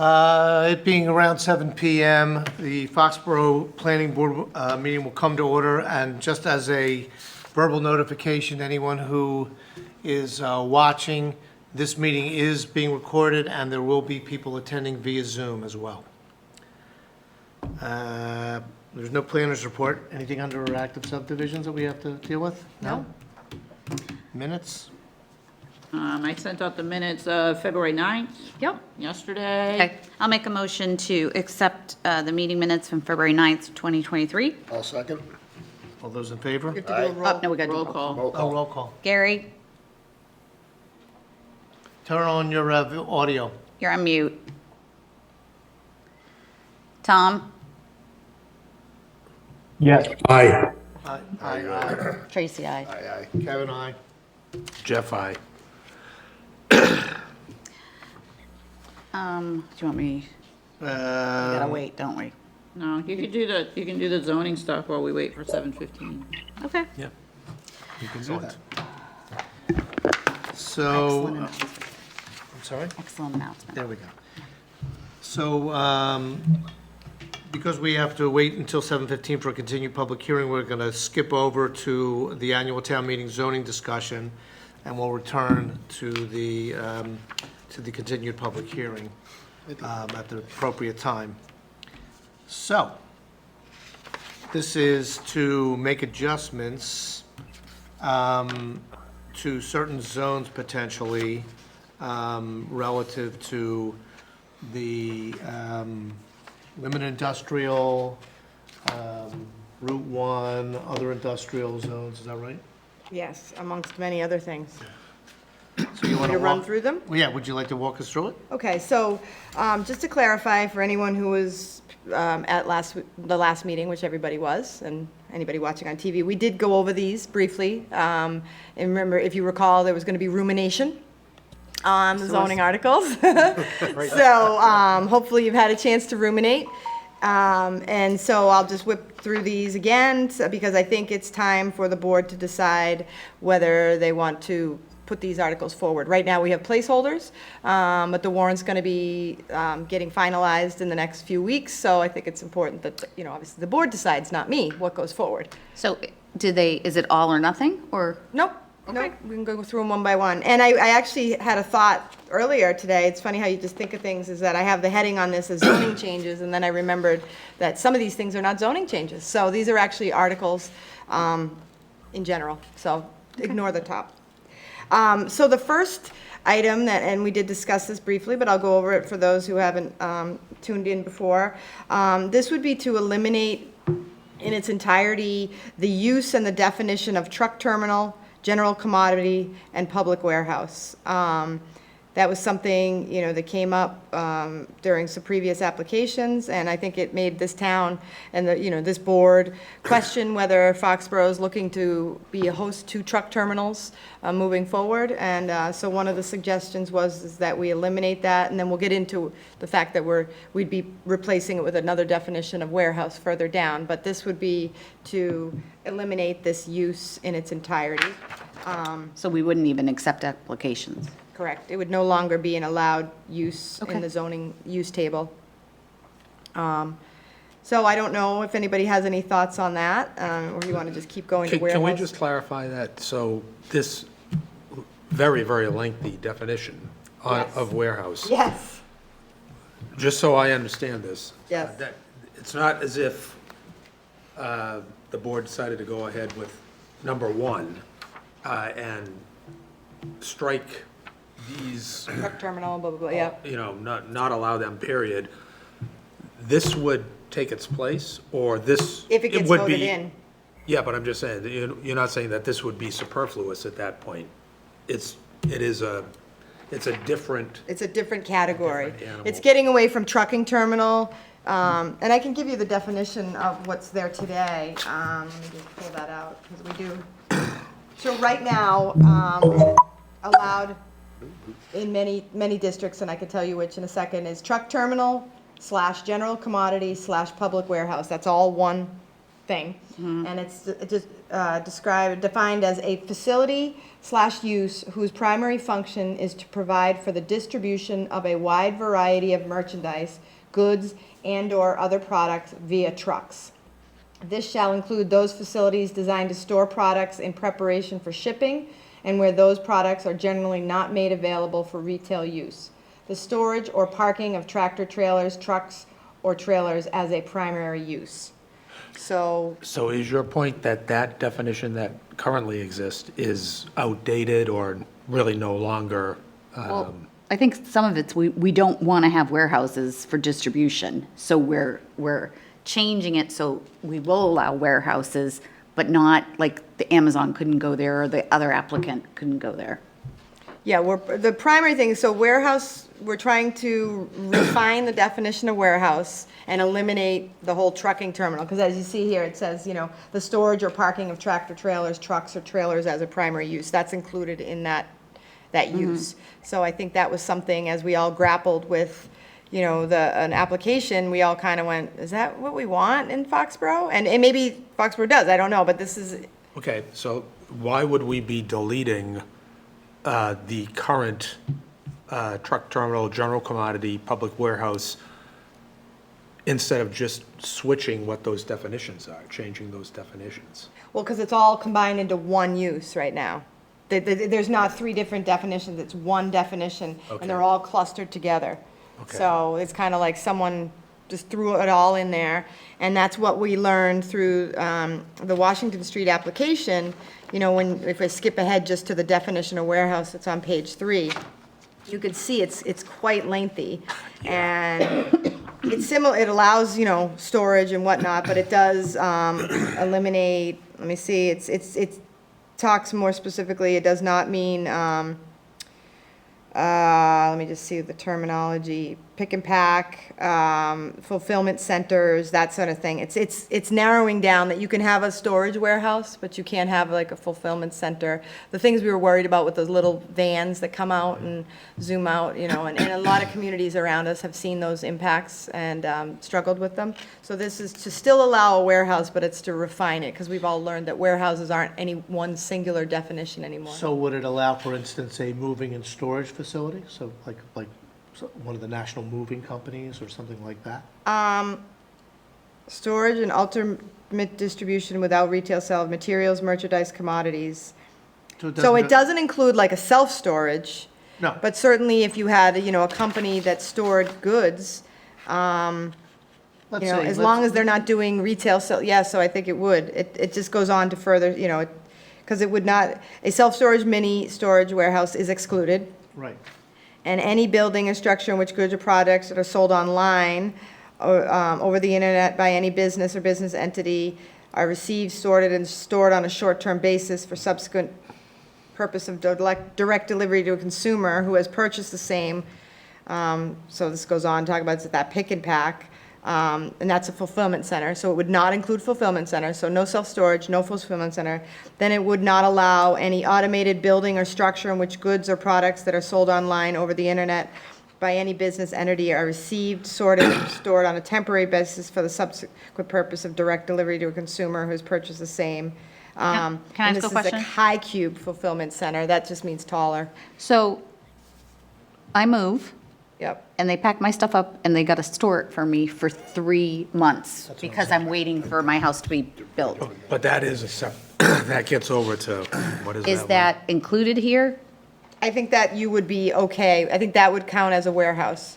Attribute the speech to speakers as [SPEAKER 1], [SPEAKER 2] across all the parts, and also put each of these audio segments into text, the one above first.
[SPEAKER 1] It being around 7 PM, the Foxborough Planning Board meeting will come to order, and just as a verbal notification, anyone who is watching, this meeting is being recorded, and there will be people attending via Zoom as well. There's no planner's report. Anything under active subdivisions that we have to deal with?
[SPEAKER 2] No.
[SPEAKER 1] Minutes?
[SPEAKER 3] I sent out the minutes of February 9th.
[SPEAKER 2] Yep.
[SPEAKER 3] Yesterday.
[SPEAKER 2] Okay, I'll make a motion to accept the meeting minutes from February 9th, 2023.
[SPEAKER 4] I'll second.
[SPEAKER 1] All those in favor?
[SPEAKER 2] Oh, no, we got to do
[SPEAKER 3] Roll
[SPEAKER 2] roll
[SPEAKER 3] call.
[SPEAKER 4] Roll
[SPEAKER 1] Oh,
[SPEAKER 4] call.
[SPEAKER 1] roll call.
[SPEAKER 2] Gary,
[SPEAKER 1] Turn on your audio.
[SPEAKER 2] you're on mute. Tom,
[SPEAKER 5] Yes.
[SPEAKER 4] Aye.
[SPEAKER 1] Aye.
[SPEAKER 2] Tracy, I.
[SPEAKER 4] Aye,
[SPEAKER 1] Kevin, aye.
[SPEAKER 4] Jeff, aye.
[SPEAKER 2] Do you want me, we gotta wait, don't we?
[SPEAKER 3] No, you can do the zoning stuff while we wait for 7:15.
[SPEAKER 2] Okay.
[SPEAKER 1] Yeah. You can do that. So,
[SPEAKER 2] Excellent announcement.
[SPEAKER 1] I'm sorry?
[SPEAKER 2] Excellent announcement.
[SPEAKER 1] There we go. So, because we have to wait until 7:15 for a continued public hearing, we're going to skip over to the annual town meeting zoning discussion, and we'll return to the continued public hearing at the appropriate time. So, this is to make adjustments to certain zones potentially relative to the limited industrial, Route 1, other industrial zones, is that right?
[SPEAKER 6] Yes, amongst many other things.
[SPEAKER 1] So you want
[SPEAKER 6] To run through them?
[SPEAKER 1] Well, yeah, would you like to walk us through it?
[SPEAKER 6] Okay, so just to clarify for anyone who was at the last meeting, which everybody was, and anybody watching on TV, we did go over these briefly. And remember, if you recall, there was going to be rumination on the zoning articles. So hopefully you've had a chance to ruminate. And so I'll just whip through these again because I think it's time for the board to decide whether they want to put these articles forward. Right now, we have placeholders, but the warrant's going to be getting finalized in the next few weeks, so I think it's important that, obviously the board decides, not me, what goes forward.
[SPEAKER 2] So is it all or nothing, or?
[SPEAKER 6] Nope. Nope, we can go through them one by one. And I actually had a thought earlier today, it's funny how you just think of things, is that I have the heading on this as zoning changes, and then I remembered that some of these things are not zoning changes. So these are actually articles in general, so ignore the top. So the first item and we did discuss this briefly, but I'll go over it for those who haven't tuned in before. This would be to eliminate in its entirety the use and the definition of truck terminal, general commodity, and public warehouse. That was something, that came up during some previous applications, and I think it made this town and this board question whether Foxborough is looking to be a host to truck terminals moving forward. And so one of the suggestions is that we eliminate that, and then we'll get into the fact that we'd be replacing it with another definition of warehouse further down. But this would be to eliminate this use in its entirety.
[SPEAKER 2] So we wouldn't even accept applications?
[SPEAKER 6] Correct. It would no longer be an allowed use
[SPEAKER 2] Okay.
[SPEAKER 6] in the zoning use table. So I don't know if anybody has any thoughts on that, or you want to just keep going to warehouse.
[SPEAKER 7] Can we just clarify that? So this very, very lengthy definition
[SPEAKER 6] Yes.
[SPEAKER 7] of warehouse,
[SPEAKER 6] Yes,
[SPEAKER 7] just so I understand this.
[SPEAKER 6] Yes.
[SPEAKER 7] That it's not as if the board decided to go ahead with number 1 and strike these,
[SPEAKER 6] truck terminal, blah, blah, blah, yeah.
[SPEAKER 7] not allow them, period. This would take it's place, or this?
[SPEAKER 6] If it gets
[SPEAKER 7] would
[SPEAKER 6] voted
[SPEAKER 7] be-
[SPEAKER 6] in.
[SPEAKER 7] Yeah, but I'm just saying, you're not saying that this would be superfluous at that point. It's a different,
[SPEAKER 6] It's a different category.
[SPEAKER 7] Different animal.
[SPEAKER 6] It's getting away from trucking terminal, and I can give you the definition of what's there today. Let me just pull that out, because we do. So right now, allowed in many districts, and I can tell you which in a second, is truck terminal / general commodity / public warehouse. That's all one thing. And it's just defined as a facility/use whose primary function is to provide for the distribution of a wide variety of merchandise, goods, and/or other products via trucks. This shall include those facilities designed to store products in preparation for shipping and where those products are generally not made available for retail use. The storage or parking of tractor trailers, trucks, or trailers as a primary use. So,
[SPEAKER 7] So is your point that that definition that currently exists is outdated or really no longer?
[SPEAKER 2] Well, I think some of it's, we don't want to have warehouses for distribution. So we're changing it so we will allow warehouses, but not like the Amazon couldn't go there or the other applicant couldn't go there.
[SPEAKER 6] yeah, the primary thing, so warehouse, we're trying to refine the definition of warehouse and eliminate the whole trucking terminal, because as you see here, it says, the storage or parking of tractor trailers, trucks, or trailers as a primary use. That's included in that use. So I think that was something, as we all grappled with, an application, we all kind of went, is that what we want in Foxborough? And maybe Foxborough does, I don't know, but this is,
[SPEAKER 7] Okay, so why would we be deleting the current truck terminal, general commodity, public warehouse, instead of just switching what those definitions are, changing those definitions?
[SPEAKER 6] well, because it's all combined into one use right now. There's not three different definitions, it's one definition,
[SPEAKER 7] Okay.
[SPEAKER 6] and they're all clustered together.
[SPEAKER 7] Okay.
[SPEAKER 6] So it's kind of like someone just threw it all in there, and that's what we learned through the Washington Street application. If I skip ahead just to the definition of warehouse, it's on page 3, you can see it's quite lengthy. And it's similar, it allows, storage and whatnot, but it does eliminate, let me see, it talks more specifically, it does not mean, let me just see the terminology, pick and pack, fulfillment centers, that sort of thing. It's narrowing down that you can have a storage warehouse, but you can't have like a fulfillment center. The things we were worried about with those little vans that come out and zoom out, and a lot of communities around us have seen those impacts and struggled with them. So this is to still allow a warehouse, but it's to refine it, because we've all learned that warehouses aren't any one singular definition anymore.
[SPEAKER 1] So would it allow, for instance, a moving and storage facility? So like one of the national moving companies or something like that?
[SPEAKER 6] Storage and ultimate distribution without retail sale of materials, merchandise, commodities. So it doesn't include like a self-storage.
[SPEAKER 1] No.
[SPEAKER 6] But certainly if you had, a company that stored goods,
[SPEAKER 1] Let's say,
[SPEAKER 6] as long as they're not doing retail sale, yeah, so I think it would. It just goes on to further, because it would not, a self-storage mini storage warehouse is excluded.
[SPEAKER 1] Right.
[SPEAKER 6] And any building or structure in which goods or products that are sold online or over the internet by any business or business entity are received, sorted, and stored on a short-term basis for subsequent purpose of direct delivery to a consumer who has purchased the same. So this goes on to talk about that pick and pack. And that's a fulfillment center, so it would not include fulfillment center, so no self-storage, no fulfillment center. Then it would not allow any automated building or structure in which goods or products that are sold online over the internet by any business entity are received, sorted, and stored on a temporary basis for the subsequent purpose of direct delivery to a consumer who has purchased the same.
[SPEAKER 2] Can I
[SPEAKER 6] And
[SPEAKER 2] ask a
[SPEAKER 6] this is
[SPEAKER 2] question?
[SPEAKER 6] a high cube fulfillment center, that just means taller.
[SPEAKER 2] So I move,
[SPEAKER 6] Yep.
[SPEAKER 2] and they pack my stuff up, and they got to store it for me for 3 months because I'm waiting for my house to be built.
[SPEAKER 7] But that is that gets over to, what is that?
[SPEAKER 2] Is that included here?
[SPEAKER 6] I think that you would be okay. I think that would count as a warehouse.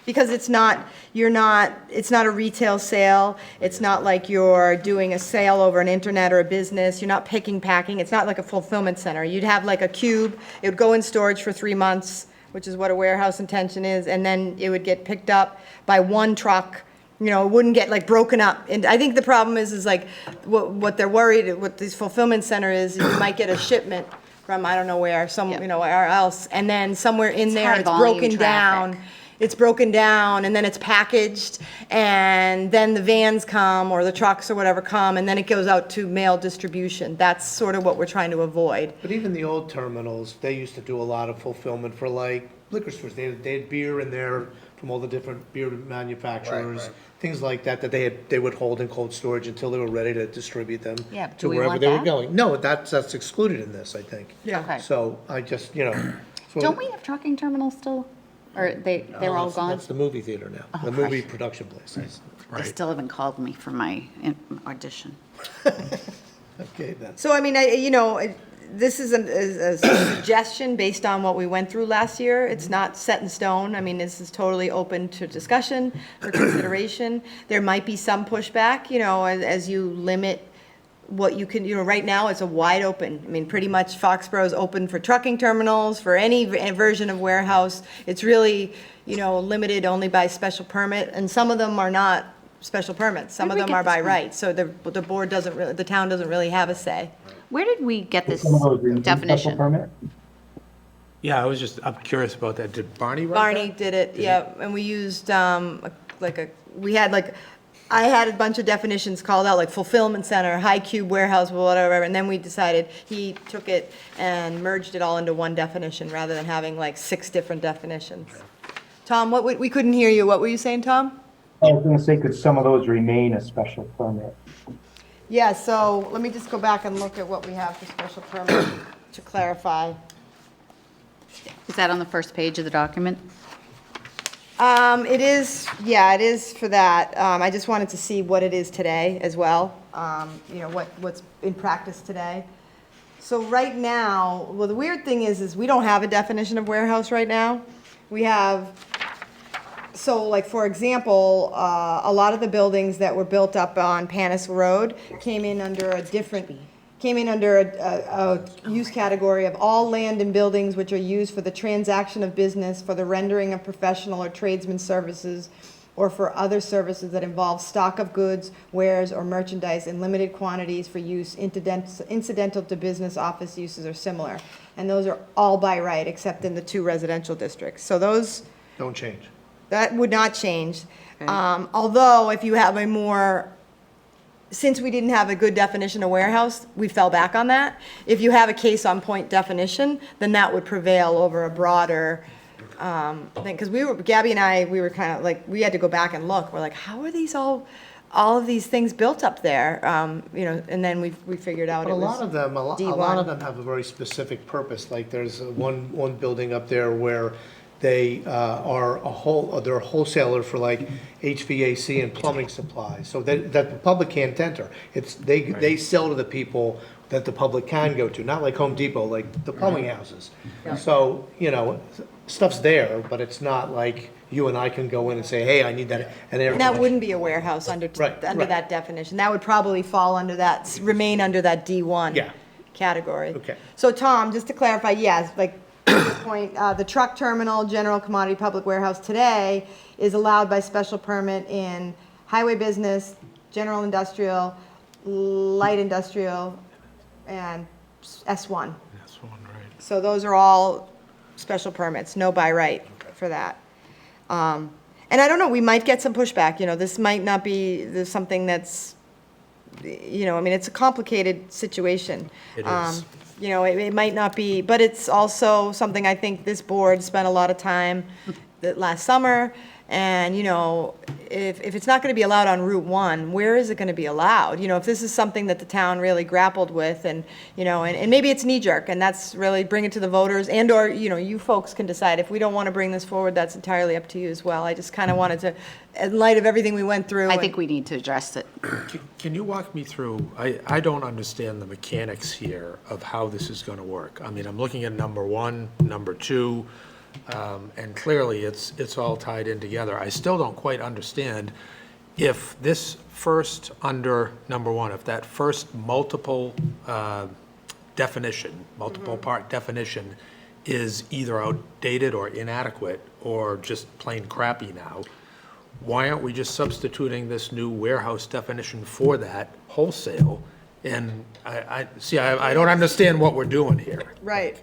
[SPEAKER 6] Because it's not a retail sale. It's not like you're doing a sale over an internet or a business. You're not picking, packing. It's not like a fulfillment center. You'd have like a cube. It would go in storage for 3 months, which is what a warehouse intention is, and then it would get picked up by one truck. It wouldn't get like broken up. And I think the problem is like, what they're worried, what this fulfillment center is you might get a shipment from, I don't know where, where else, and then somewhere in there
[SPEAKER 2] high
[SPEAKER 6] it's
[SPEAKER 2] volume
[SPEAKER 6] broken down.
[SPEAKER 2] traffic.
[SPEAKER 6] It's broken down, and then it's packaged, and then the vans come, or the trucks or whatever come, and then it goes out to mail distribution. That's sort of what we're trying to avoid.
[SPEAKER 1] But even the old terminals, they used to do a lot of fulfillment for like liquor stores. They had beer in their from all the different beer manufacturers,
[SPEAKER 4] right.
[SPEAKER 1] things like that, that they would hold in cold storage until they were ready to distribute them
[SPEAKER 2] Yeah, do
[SPEAKER 1] to
[SPEAKER 2] we
[SPEAKER 1] wherever
[SPEAKER 2] want
[SPEAKER 1] they were
[SPEAKER 2] that?
[SPEAKER 1] going. No, that's excluded in this, I think.
[SPEAKER 6] Yeah.
[SPEAKER 2] Okay.
[SPEAKER 1] So I just, so-
[SPEAKER 2] Don't we have trucking terminals still? Or they're all
[SPEAKER 1] That's-
[SPEAKER 2] gone?
[SPEAKER 1] That's the movie theater now, the
[SPEAKER 2] Oh,
[SPEAKER 1] movie
[SPEAKER 2] right.
[SPEAKER 1] production place.
[SPEAKER 2] They still haven't called me for my audition.
[SPEAKER 1] Okay, then.
[SPEAKER 6] So, I mean, this is a suggestion based on what we went through last year. It's not set in stone. I mean, this is totally open to discussion or consideration. There might be some pushback, as you limit what you can, right now it's a wide open. I mean, pretty much Foxborough is open for trucking terminals, for any version of warehouse. It's really, limited only by special permit, and some of them are not special permits. Some
[SPEAKER 2] Where
[SPEAKER 6] of
[SPEAKER 2] did
[SPEAKER 6] them
[SPEAKER 2] we
[SPEAKER 6] are
[SPEAKER 2] get
[SPEAKER 6] by
[SPEAKER 2] this from?
[SPEAKER 6] right, so the board doesn't really, the town doesn't really have a say.
[SPEAKER 2] Where did we get this
[SPEAKER 5] Some of those remain special
[SPEAKER 2] definition?
[SPEAKER 5] permit?
[SPEAKER 7] Yeah, I'm curious about that. Did Barney write that?
[SPEAKER 6] Barney did it, yeah, and we used, I had a bunch of definitions called out, like fulfillment center, high cube warehouse, whatever, and then we decided, he took it and merged it all into one definition, rather than having like 6 different definitions. Tom, we couldn't hear you, what were you saying, Tom?
[SPEAKER 5] I was gonna say, could some of those remain a special permit?
[SPEAKER 6] Yeah, so let me just go back and look at what we have for special permit to clarify.
[SPEAKER 2] Is that on the first page of the document?
[SPEAKER 6] It is for that. I just wanted to see what it is today as well, what's in practice today. So right now, well, the weird thing is we don't have a definition of warehouse right now. We have, so like, for example, a lot of the buildings that were built up on Panis Road came in under a use category of all land and buildings which are used for the transaction of business, for the rendering of professional or tradesman services, or for other services that involve stock of goods, wares, or merchandise in limited quantities for use incidental to business, office uses, or similar. And those are all by right, except in the 2 residential districts. So those,
[SPEAKER 1] Don't change.
[SPEAKER 6] that would not change. Although, if you have a more, since we didn't have a good definition of warehouse, we fell back on that. If you have a case-on-point definition, then that would prevail over a broader thing. Because Gabby and I, we were kind of like, we had to go back and look. We're like, how are these all of these things built up there? And then we figured out
[SPEAKER 1] But
[SPEAKER 6] it
[SPEAKER 1] a
[SPEAKER 6] was
[SPEAKER 1] lot of them, a lot
[SPEAKER 6] D1.
[SPEAKER 1] of them have a very specific purpose. Like there's one building up there where they they're a wholesaler for like HVAC and plumbing supplies. So that the public can't enter. They sell to the people that the public can go to, not like Home Depot, like the plumbing houses. So, stuff's there, but it's not like you and I can go in and say, hey, I need that.
[SPEAKER 6] And that wouldn't be a warehouse under
[SPEAKER 1] Right.
[SPEAKER 6] that definition. That would probably fall under that, remain under that D1
[SPEAKER 1] Yeah.
[SPEAKER 6] category.
[SPEAKER 1] Okay.
[SPEAKER 6] So Tom, just to clarify, yes, like, point, the truck terminal, general commodity public warehouse today is allowed by special permit in highway business, general industrial, light industrial, and S1.
[SPEAKER 7] That's one, right.
[SPEAKER 6] So those are all special permits, no by right for that. And I don't know, we might get some pushback, this might not be something that's, it's a complicated situation.
[SPEAKER 7] It is.
[SPEAKER 6] It might not be, but it's also something I think this board spent a lot of time last summer. And, if it's not going to be allowed on Route 1, where is it going to be allowed? If this is something that the town really grappled with and, and maybe it's knee jerk and that's really bring it to the voters or, you folks can decide. If we don't want to bring this forward, that's entirely up to you as well. I just kind of wanted to, in light of everything we went through.
[SPEAKER 2] I think we need to address it.
[SPEAKER 7] Can you walk me through, I don't understand the mechanics here of how this is going to work. I mean, I'm looking at number 1, number 2, and clearly it's all tied in together. I still don't quite understand if this first under number 1, if that first multiple definition, multiple part definition is either outdated or inadequate or just plain crappy now. Why aren't we just substituting this new warehouse definition for that wholesale? And I don't understand what we're doing here.
[SPEAKER 6] Right.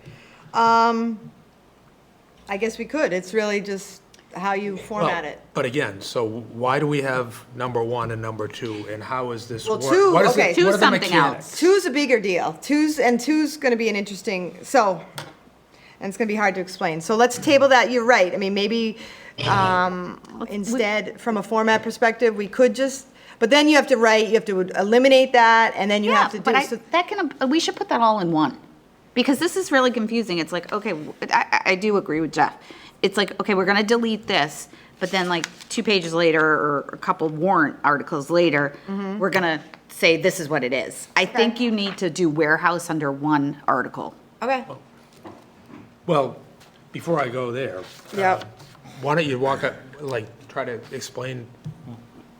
[SPEAKER 6] I guess we could. It's really just how you format
[SPEAKER 7] Well,
[SPEAKER 6] it.
[SPEAKER 7] But again, so why do we have number 1 and number 2, and how is this
[SPEAKER 6] Well,
[SPEAKER 7] work?
[SPEAKER 6] 2,
[SPEAKER 7] What is it-
[SPEAKER 6] okay.
[SPEAKER 7] what
[SPEAKER 2] 2
[SPEAKER 7] are
[SPEAKER 2] is
[SPEAKER 7] the
[SPEAKER 2] something
[SPEAKER 7] mechanics?
[SPEAKER 2] else.
[SPEAKER 6] 2's a bigger deal. 2's going to be an interesting, and it's going to be hard to explain. So let's table that. You're right. I mean, maybe Instead, from a format perspective, we could just, but then you have to write, you have to eliminate that, and then you
[SPEAKER 2] Yeah,
[SPEAKER 6] have to do.
[SPEAKER 2] but
[SPEAKER 6] so-
[SPEAKER 2] we should put that all in one. Because this is really confusing. It's like, okay, I do agree with Jeff. It's like, okay, we're gonna delete this, but then like 2 pages later or a couple warrant articles later, we're gonna say this is what it is. I think you need to do warehouse under one article.
[SPEAKER 6] Okay,
[SPEAKER 7] Well, before I go there.
[SPEAKER 6] Yep.
[SPEAKER 7] Why don't you walk up, like, try to explain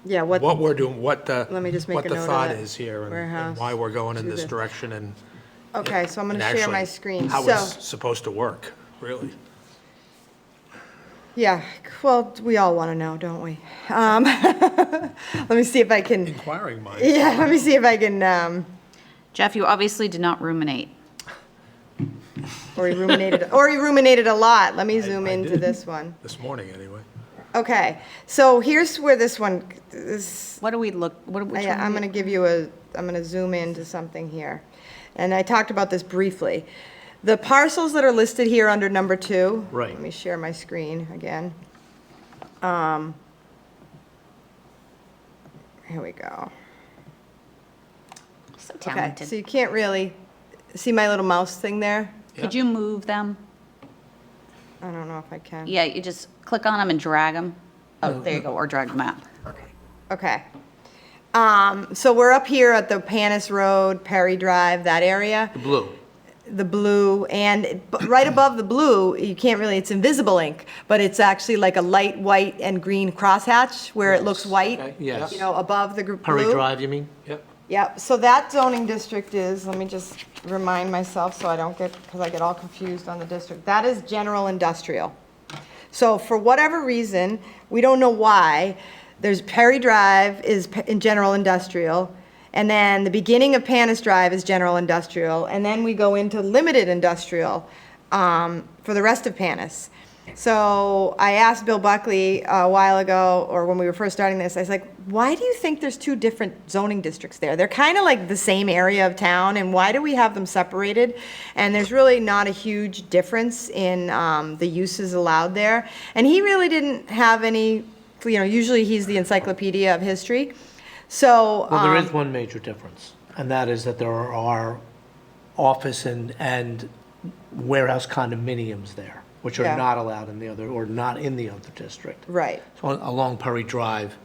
[SPEAKER 6] yeah,
[SPEAKER 7] what we're doing, what
[SPEAKER 6] Let me just make
[SPEAKER 7] what
[SPEAKER 6] a
[SPEAKER 7] the
[SPEAKER 6] note of
[SPEAKER 7] thought
[SPEAKER 6] that.
[SPEAKER 7] is here and
[SPEAKER 6] Warehouse
[SPEAKER 7] why we're going in
[SPEAKER 6] to
[SPEAKER 7] this
[SPEAKER 6] the-
[SPEAKER 7] direction and.
[SPEAKER 6] okay, so I'm gonna
[SPEAKER 7] and
[SPEAKER 6] share my
[SPEAKER 7] actually
[SPEAKER 6] screen.
[SPEAKER 7] How
[SPEAKER 6] So,
[SPEAKER 7] it's supposed to work, really.
[SPEAKER 6] yeah, well, we all wanna know, don't we? Let me see if I can,
[SPEAKER 7] Inquiring minds.
[SPEAKER 6] yeah, let me see if I can,
[SPEAKER 2] Jeff, you obviously did not ruminate.
[SPEAKER 6] or he ruminated a lot. Let me zoom
[SPEAKER 7] I
[SPEAKER 6] into
[SPEAKER 7] did.
[SPEAKER 6] this one.
[SPEAKER 7] This morning, anyway.
[SPEAKER 6] Okay, so here's where this one, this,
[SPEAKER 2] What do we look, which
[SPEAKER 6] I'm
[SPEAKER 2] one?
[SPEAKER 6] gonna give you a, I'm gonna zoom into something here. And I talked about this briefly. The parcels that are listed here under number 2.
[SPEAKER 1] Right.
[SPEAKER 6] Let me share my screen again. Here we go.
[SPEAKER 2] So
[SPEAKER 6] Okay,
[SPEAKER 2] talented.
[SPEAKER 6] so you can't really, see my little mouse thing there?
[SPEAKER 2] Could you move them?
[SPEAKER 6] I don't know if I can.
[SPEAKER 2] Yeah, you just click on them and drag them. Oh, there you go, or drag them out.
[SPEAKER 6] Okay. So we're up here at the Panis Road, Perry Drive, that area.
[SPEAKER 1] The blue.
[SPEAKER 6] The blue, and right above the blue, you can't really, it's invisible ink, but it's actually like a light white and green crosshatch where it looks white,
[SPEAKER 1] Yes.
[SPEAKER 6] you know, above the blue.
[SPEAKER 1] Perry Drive, you mean?
[SPEAKER 7] Yep.
[SPEAKER 6] Yep, so that zoning district is, let me just remind myself so I don't get, because I get all confused on the district. That is general industrial. So for whatever reason, we don't know why, there's Perry Drive is in general industrial, and then the beginning of Panis Drive is general industrial, and then we go into limited industrial for the rest of Panis. So I asked Bill Buckley a while ago, or when we were first starting this, I was like, why do you think there's 2 different zoning districts there? They're kind of like the same area of town, and why do we have them separated? And there's really not a huge difference in the uses allowed there. And he really didn't have any, you know, usually he's the encyclopedia of history. So.
[SPEAKER 1] Well, there is one major difference, and that is that there are office and warehouse condominiums there, which
[SPEAKER 6] Yeah.
[SPEAKER 1] are not allowed in the other, or not in the other district.
[SPEAKER 6] Right.
[SPEAKER 1] So along Perry Drive,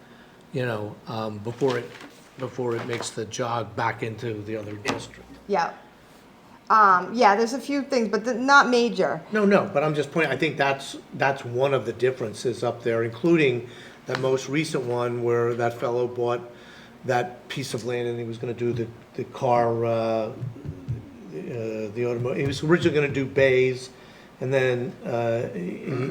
[SPEAKER 1] you know, before it makes the jog back into the other district.
[SPEAKER 6] Yeah. Yeah, there's a few things, but not major.
[SPEAKER 1] No, but I'm just pointing, I think that's one of the differences up there, including that most recent one where that fellow bought that piece of land and he was gonna do the car, the automotive, he was originally gonna do bays, and then,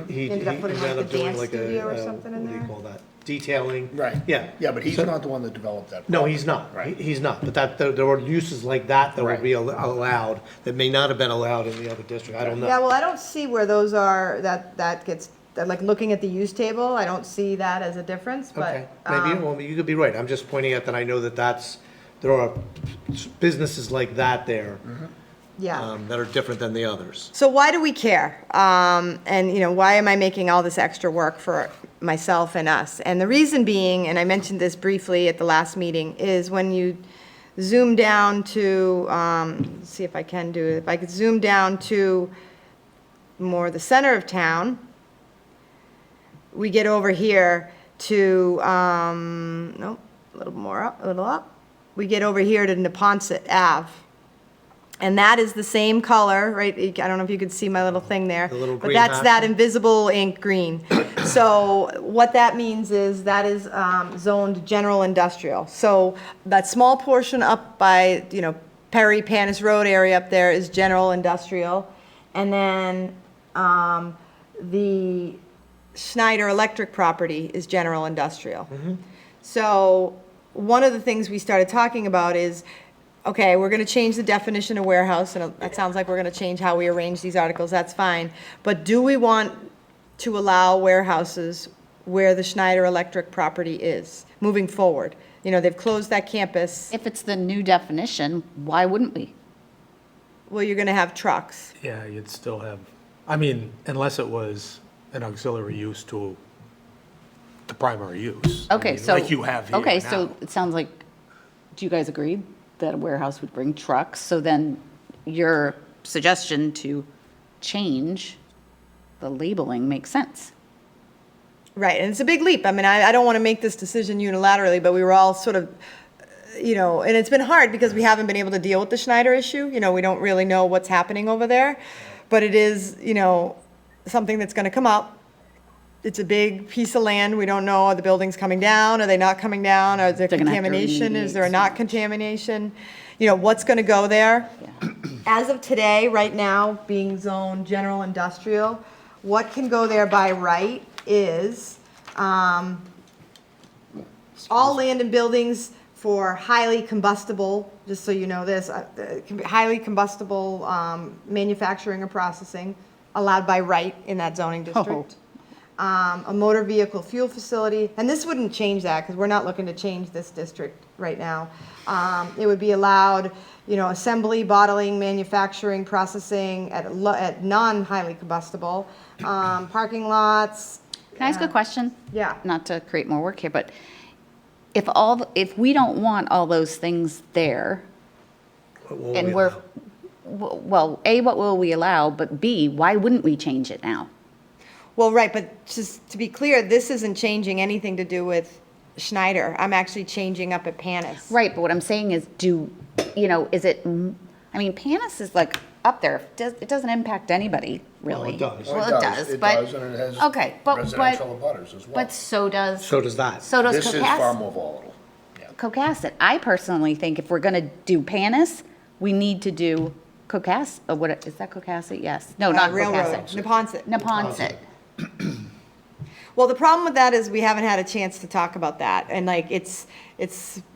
[SPEAKER 1] he
[SPEAKER 6] Ended up putting like
[SPEAKER 1] ended up
[SPEAKER 6] the
[SPEAKER 1] doing
[SPEAKER 6] dance
[SPEAKER 1] like
[SPEAKER 6] studio or
[SPEAKER 1] a,
[SPEAKER 6] something in
[SPEAKER 1] what do you
[SPEAKER 6] there?
[SPEAKER 1] call that? Detailing.
[SPEAKER 4] Right.
[SPEAKER 1] Yeah.
[SPEAKER 4] Yeah, but he's
[SPEAKER 1] So-
[SPEAKER 4] not the one that developed that.
[SPEAKER 1] No,
[SPEAKER 4] property.
[SPEAKER 1] he's not.
[SPEAKER 4] Right.
[SPEAKER 1] He's not. But there were uses like that that would
[SPEAKER 4] Right.
[SPEAKER 1] be allowed, that may not have been allowed in the other district. I don't
[SPEAKER 6] Yeah,
[SPEAKER 1] know.
[SPEAKER 6] well, I don't see where those are, that gets, like, looking at the use table, I don't see that as a difference,
[SPEAKER 1] Okay,
[SPEAKER 6] but.
[SPEAKER 1] maybe, well, you could be right. I'm just pointing out that I know that there are businesses like that there
[SPEAKER 6] Yeah.
[SPEAKER 1] that are different than the others.
[SPEAKER 6] So why do we care? And, you know, why am I making all this extra work for myself and us? And the reason being, and I mentioned this briefly at the last meeting, is when you zoom down to, let's see if I can do it, if I could zoom down to more the center of town, we get over here to, nope, a little more up, a little up. We get over here to Neponset Ave. And that is the same color, right? I don't know if you could see my little thing there.
[SPEAKER 1] The little
[SPEAKER 6] But
[SPEAKER 1] green
[SPEAKER 6] that's
[SPEAKER 1] hatch?
[SPEAKER 6] that invisible ink green. So what that means is that is zoned general industrial. So that small portion up by, you know, Perry Panis Road area up there is general industrial. And then the Schneider Electric property is general industrial. So one of the things we started talking about is, okay, we're gonna change the definition of warehouse, and that sounds like we're gonna change how we arrange these articles, that's fine. But do we want to allow warehouses where the Schneider Electric property is, moving forward? You know, they've closed that campus,
[SPEAKER 2] If it's the new definition, why wouldn't we?
[SPEAKER 6] well, you're gonna have trucks.
[SPEAKER 7] Yeah, you'd still have, I mean, unless it was an auxiliary use to the primary use. I
[SPEAKER 2] Okay,
[SPEAKER 7] mean,
[SPEAKER 2] so.
[SPEAKER 7] Like you have here
[SPEAKER 2] Okay,
[SPEAKER 7] now.
[SPEAKER 2] so it sounds like, do you guys agree that a warehouse would bring trucks? So then your suggestion to change the labeling makes sense.
[SPEAKER 6] Right, and it's a big leap. I mean, I don't want to make this decision unilaterally, but we were all sort of, and it's been hard because we haven't been able to deal with the Schneider issue. We don't really know what's happening over there. But it is, something that's going to come up. It's a big piece of land. We don't know, are the buildings coming down? Are they not coming down? Is there
[SPEAKER 2] They're gonna have to
[SPEAKER 6] contamination? Is there
[SPEAKER 2] remediate.
[SPEAKER 6] not contamination? What's going to go there? As of today, right now, being zoned general industrial, what can go there by right is all land and buildings for highly combustible, just so you know this, highly combustible manufacturing or processing allowed by right in that zoning district. A motor vehicle fuel facility, and this wouldn't change that because we're not looking to change this district right now. It would be allowed, assembly, bottling, manufacturing, processing at non-highly combustible, parking lots.
[SPEAKER 2] Can I ask a question?
[SPEAKER 6] Yeah.
[SPEAKER 2] Not to create more work here, but if we don't want all those things there, and we're, well, A, what will we allow, but B, why wouldn't we change it now?
[SPEAKER 6] Well, right, but just to be clear, this isn't changing anything to do with Schneider. I'm actually changing up at Panis.
[SPEAKER 2] Right, but what I'm saying is, is it, I mean, Panis is like up there. It doesn't impact anybody, really.
[SPEAKER 1] Well, it does.
[SPEAKER 2] Well, it does, but.
[SPEAKER 4] It does, and it has
[SPEAKER 2] Okay, but
[SPEAKER 4] residential abutters as well.
[SPEAKER 2] But so does.
[SPEAKER 1] So does that.
[SPEAKER 2] So does
[SPEAKER 4] This is far
[SPEAKER 2] Cohasset.
[SPEAKER 4] more volatile. Yeah.
[SPEAKER 2] Cohasset. I personally think if we're gonna do Panis, we need to do Cohasset, what, is that Cohasset? Yes. No, not
[SPEAKER 6] Railroad,
[SPEAKER 2] Cohasset.
[SPEAKER 6] Neponset.
[SPEAKER 2] Neponset.
[SPEAKER 6] Well, the problem with that is we haven't had a chance to talk about that. And it's,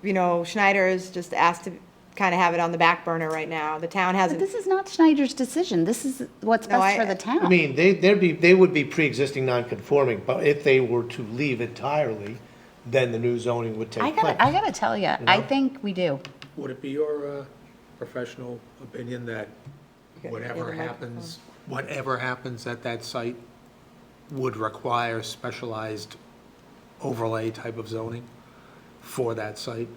[SPEAKER 6] Schneider is just asked to kind of have it on the back burner right now. The town
[SPEAKER 2] But
[SPEAKER 6] hasn't.
[SPEAKER 2] this is not Schneider's decision. This is what's
[SPEAKER 6] No,
[SPEAKER 2] best for
[SPEAKER 6] I
[SPEAKER 2] the town.
[SPEAKER 1] I mean, they would be pre-existing non-conforming, but if they were to leave entirely, then the new zoning would take place.
[SPEAKER 2] I gotta tell you, I think we do.
[SPEAKER 7] Would it be your professional opinion that whatever happens at that site would require specialized overlay type of zoning for that site?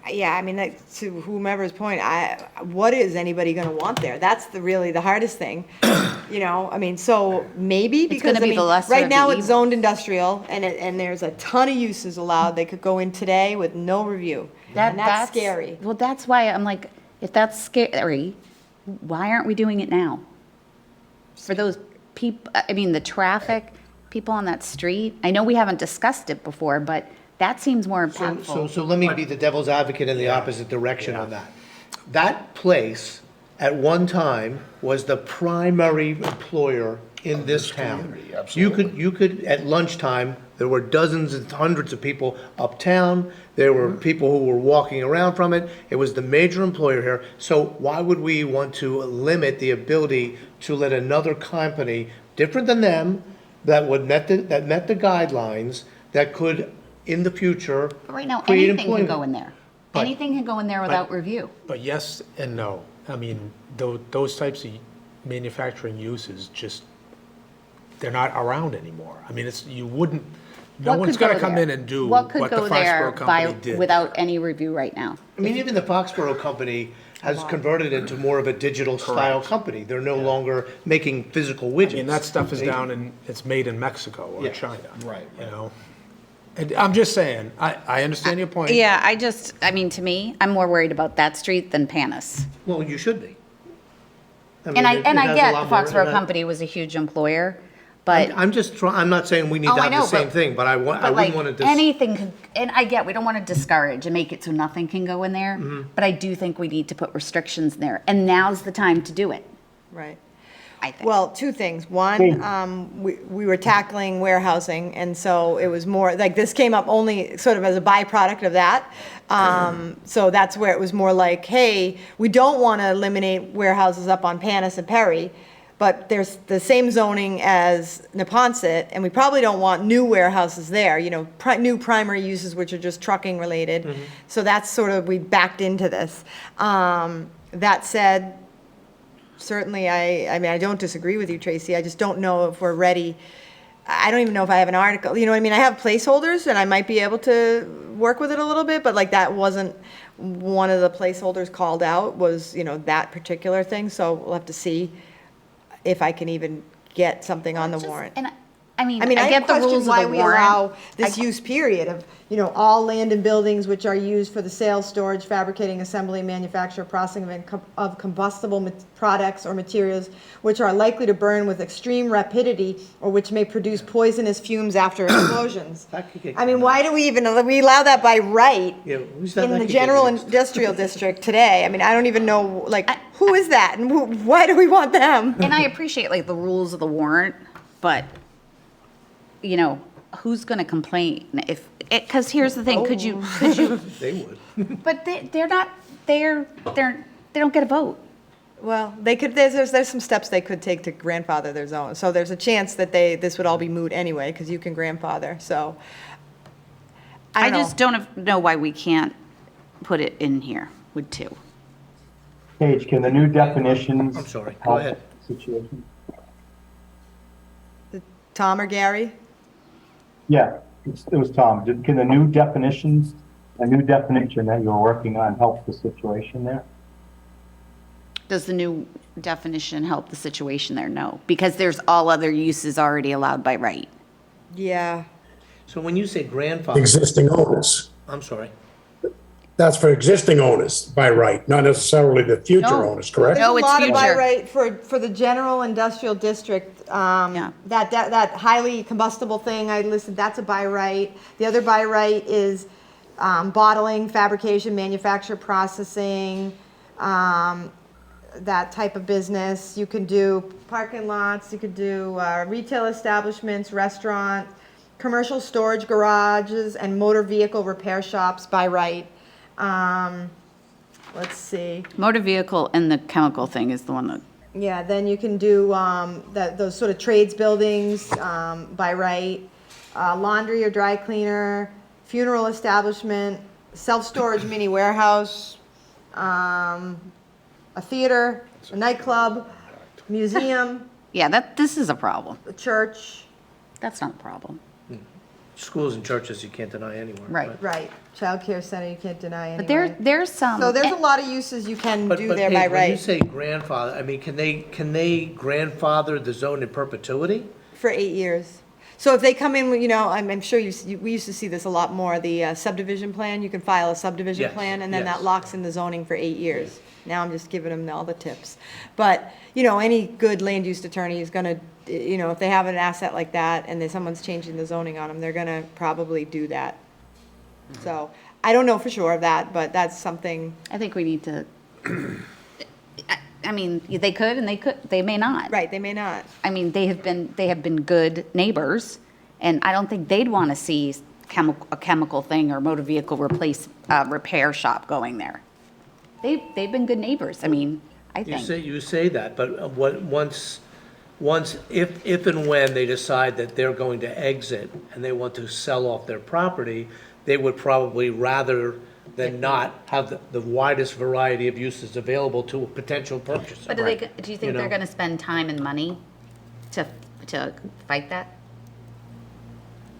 [SPEAKER 6] Yeah, I mean, to whomever's point, what is anybody going to want there? That's really the hardest thing, I mean, so maybe because,
[SPEAKER 2] gonna be the lesser
[SPEAKER 6] right
[SPEAKER 2] of
[SPEAKER 6] now
[SPEAKER 2] the
[SPEAKER 6] it's
[SPEAKER 2] evils.
[SPEAKER 6] zoned industrial and there's a ton of uses allowed. They could go in today with no review. And that's scary.
[SPEAKER 2] Well, that's why I'm like, if that's scary, why aren't we doing it now? For those people, I mean, the traffic, people on that street, I know we haven't discussed it before, but that seems more impactful.
[SPEAKER 1] So let me be the devil's advocate in the opposite direction on that. That place, at one time, was the primary employer in this town.
[SPEAKER 4] community, absolutely.
[SPEAKER 1] You could, at lunchtime, there were dozens and hundreds of people uptown, there were people who were walking around from it, it was the major employer here, so why would we want to limit the ability to let another company, different than them, that met the guidelines, that could, in the future,
[SPEAKER 2] But right now,
[SPEAKER 1] create
[SPEAKER 2] anything can
[SPEAKER 1] employment?
[SPEAKER 2] go in there.
[SPEAKER 7] But-
[SPEAKER 2] Anything can go in there without review.
[SPEAKER 7] But yes and no. I mean, those types of manufacturing uses just, they're not around anymore. I mean, no
[SPEAKER 2] What
[SPEAKER 7] one's
[SPEAKER 2] could go
[SPEAKER 7] gonna come
[SPEAKER 2] there?
[SPEAKER 7] in and do
[SPEAKER 2] What
[SPEAKER 7] what
[SPEAKER 2] could
[SPEAKER 7] the
[SPEAKER 2] go there
[SPEAKER 7] Foxboro company did.
[SPEAKER 2] without any review right now?
[SPEAKER 1] I mean, even the Foxboro company has converted into more of a digital style company. They're no longer making physical widgets.
[SPEAKER 7] I mean, that stuff is down in, it's made in Mexico or
[SPEAKER 1] Yeah.
[SPEAKER 7] China.
[SPEAKER 4] Right,
[SPEAKER 7] You know? And I'm just saying, I understand your point.
[SPEAKER 2] Yeah, I mean, to me, I'm more worried about that street than Panis.
[SPEAKER 1] Well, you should be. mean,
[SPEAKER 2] And I
[SPEAKER 1] it has a
[SPEAKER 2] get
[SPEAKER 1] lot
[SPEAKER 2] the
[SPEAKER 1] more-
[SPEAKER 2] Foxborough company was a huge employer, but.
[SPEAKER 1] I'm not saying we need
[SPEAKER 2] Oh,
[SPEAKER 1] to
[SPEAKER 2] I
[SPEAKER 1] have the
[SPEAKER 2] know,
[SPEAKER 1] same
[SPEAKER 2] but-
[SPEAKER 1] thing, but I
[SPEAKER 2] But
[SPEAKER 1] wouldn't
[SPEAKER 2] like,
[SPEAKER 1] want to
[SPEAKER 2] anything could, and I get, we don't want to discourage and make it so nothing can go in there,
[SPEAKER 1] Mm-hmm.
[SPEAKER 2] but I do think we need to put restrictions in there, and now's the time to do it,
[SPEAKER 6] Right.
[SPEAKER 2] I think.
[SPEAKER 6] Well, two things. One, we were tackling warehousing, and so it was more, like, this came up only sort of as a byproduct of that. So that's where it was more like, hey, we don't want to eliminate warehouses up on Panis and Perry, but there's the same zoning as Neponset, and we probably don't want new warehouses there, new primary uses which are just trucking related. So that's sort of, we backed into this. That said, certainly, I mean, I don't disagree with you, Tracy. I just don't know if we're ready I don't even know if I have an article, you know what I mean? I have placeholders and I might be able to work with it a little bit, but like that wasn't one of the placeholders called out was, you know, that particular thing. So we'll have to see if I can even get something on the warrant.
[SPEAKER 2] And I mean,
[SPEAKER 6] I
[SPEAKER 2] I get the rules of the
[SPEAKER 6] why we
[SPEAKER 2] warrant.
[SPEAKER 6] allow this use period of, you know, all land and buildings which are used for the sale, storage, fabricating, assembly, manufacture, processing of combustible products or materials which are likely to burn with extreme rapidity or which may produce poisonous fumes after explosions.
[SPEAKER 1] That could get-
[SPEAKER 6] I mean, why do we allow that by right
[SPEAKER 1] Yeah, who's that?
[SPEAKER 6] in
[SPEAKER 1] That
[SPEAKER 6] the
[SPEAKER 1] could get
[SPEAKER 6] general
[SPEAKER 1] used.
[SPEAKER 6] industrial district today? I mean, I don't even know, like, who is that and why do we want them?
[SPEAKER 2] And I appreciate like the rules of the warrant, but, you know, who's going to complain if, because here's the thing, could you,
[SPEAKER 1] They would.
[SPEAKER 2] but they're not, they don't get a vote.
[SPEAKER 6] Well, they could, there's some steps they could take to grandfather their zone. So there's a chance that this would all be moot anyway, because you can grandfather, so.
[SPEAKER 2] I
[SPEAKER 6] don't
[SPEAKER 2] just
[SPEAKER 6] know.
[SPEAKER 2] don't know why we can't put it in here with two.
[SPEAKER 5] Paige, can the new definitions?
[SPEAKER 1] I'm sorry, go
[SPEAKER 5] help
[SPEAKER 1] ahead.
[SPEAKER 5] the Situation?
[SPEAKER 6] Tom or Gary?
[SPEAKER 5] Yeah, it was Tom. Can the new definitions, a new definition that you're working on help the situation there?
[SPEAKER 2] Does the new definition help the situation there? No, because there's all other uses already allowed by right.
[SPEAKER 6] Yeah.
[SPEAKER 1] So when you say grandfather,
[SPEAKER 8] Existing owners.
[SPEAKER 1] I'm sorry.
[SPEAKER 8] That's for existing owners by right, not necessarily the future
[SPEAKER 2] No.
[SPEAKER 8] owners, correct?
[SPEAKER 2] No,
[SPEAKER 6] There's
[SPEAKER 2] it's
[SPEAKER 6] a lot of by
[SPEAKER 2] future.
[SPEAKER 6] right for the general industrial district,
[SPEAKER 2] Yeah.
[SPEAKER 6] that highly combustible thing I listed, that's a by right. The other by right is bottling, fabrication, manufacture, processing, that type of business. You can do parking lots, you could do retail establishments, restaurants, commercial storage garages, and motor vehicle repair shops by right. Let's see.
[SPEAKER 2] Motor vehicle and the chemical thing is the one that,
[SPEAKER 6] Yeah, then you can do those sort of trades buildings by right, laundry or dry cleaner, funeral establishment, self-storage mini warehouse, a theater, a nightclub, museum,
[SPEAKER 2] yeah, this is a problem.
[SPEAKER 6] a church,
[SPEAKER 2] That's not a problem.
[SPEAKER 1] Schools and churches, you can't deny anywhere.
[SPEAKER 2] Right.
[SPEAKER 1] but-
[SPEAKER 6] right, childcare center, you can't deny anyway.
[SPEAKER 2] But there's some.
[SPEAKER 6] So there's a lot of uses you can
[SPEAKER 1] But
[SPEAKER 6] do
[SPEAKER 1] but
[SPEAKER 6] there
[SPEAKER 1] Paige,
[SPEAKER 6] by
[SPEAKER 1] when you
[SPEAKER 6] right
[SPEAKER 1] say grandfather, I mean, can they grandfather the zone in perpetuity?
[SPEAKER 6] for 8 years. So if they come in, with, you know, I'm sure we used to see this a lot more, the subdivision plan, you can file a subdivision
[SPEAKER 1] Yes,
[SPEAKER 6] plan, and then
[SPEAKER 1] yes.
[SPEAKER 6] that locks in the zoning for 8 years. Now I'm just giving them all the tips. But, you know, any good land use attorney is gonna, you know, if they have an asset like that and then someone's changing the zoning on them, they're gonna probably do that. So, I don't know for sure of that, but that's something,
[SPEAKER 2] I think we need to, I mean, they could and they may not.
[SPEAKER 6] right, they may not.
[SPEAKER 2] I mean, they have been good neighbors, and I don't think they'd want to see a chemical thing or motor vehicle repair shop going there. They've been good neighbors, I mean, I think.
[SPEAKER 1] You say that, but once, if and when they decide that they're going to exit and they want to sell off their property, they would probably rather than not have the widest variety of uses available to a potential purchaser.
[SPEAKER 2] But do you
[SPEAKER 1] You
[SPEAKER 2] think
[SPEAKER 1] know.
[SPEAKER 2] they're gonna spend time and money to fight that?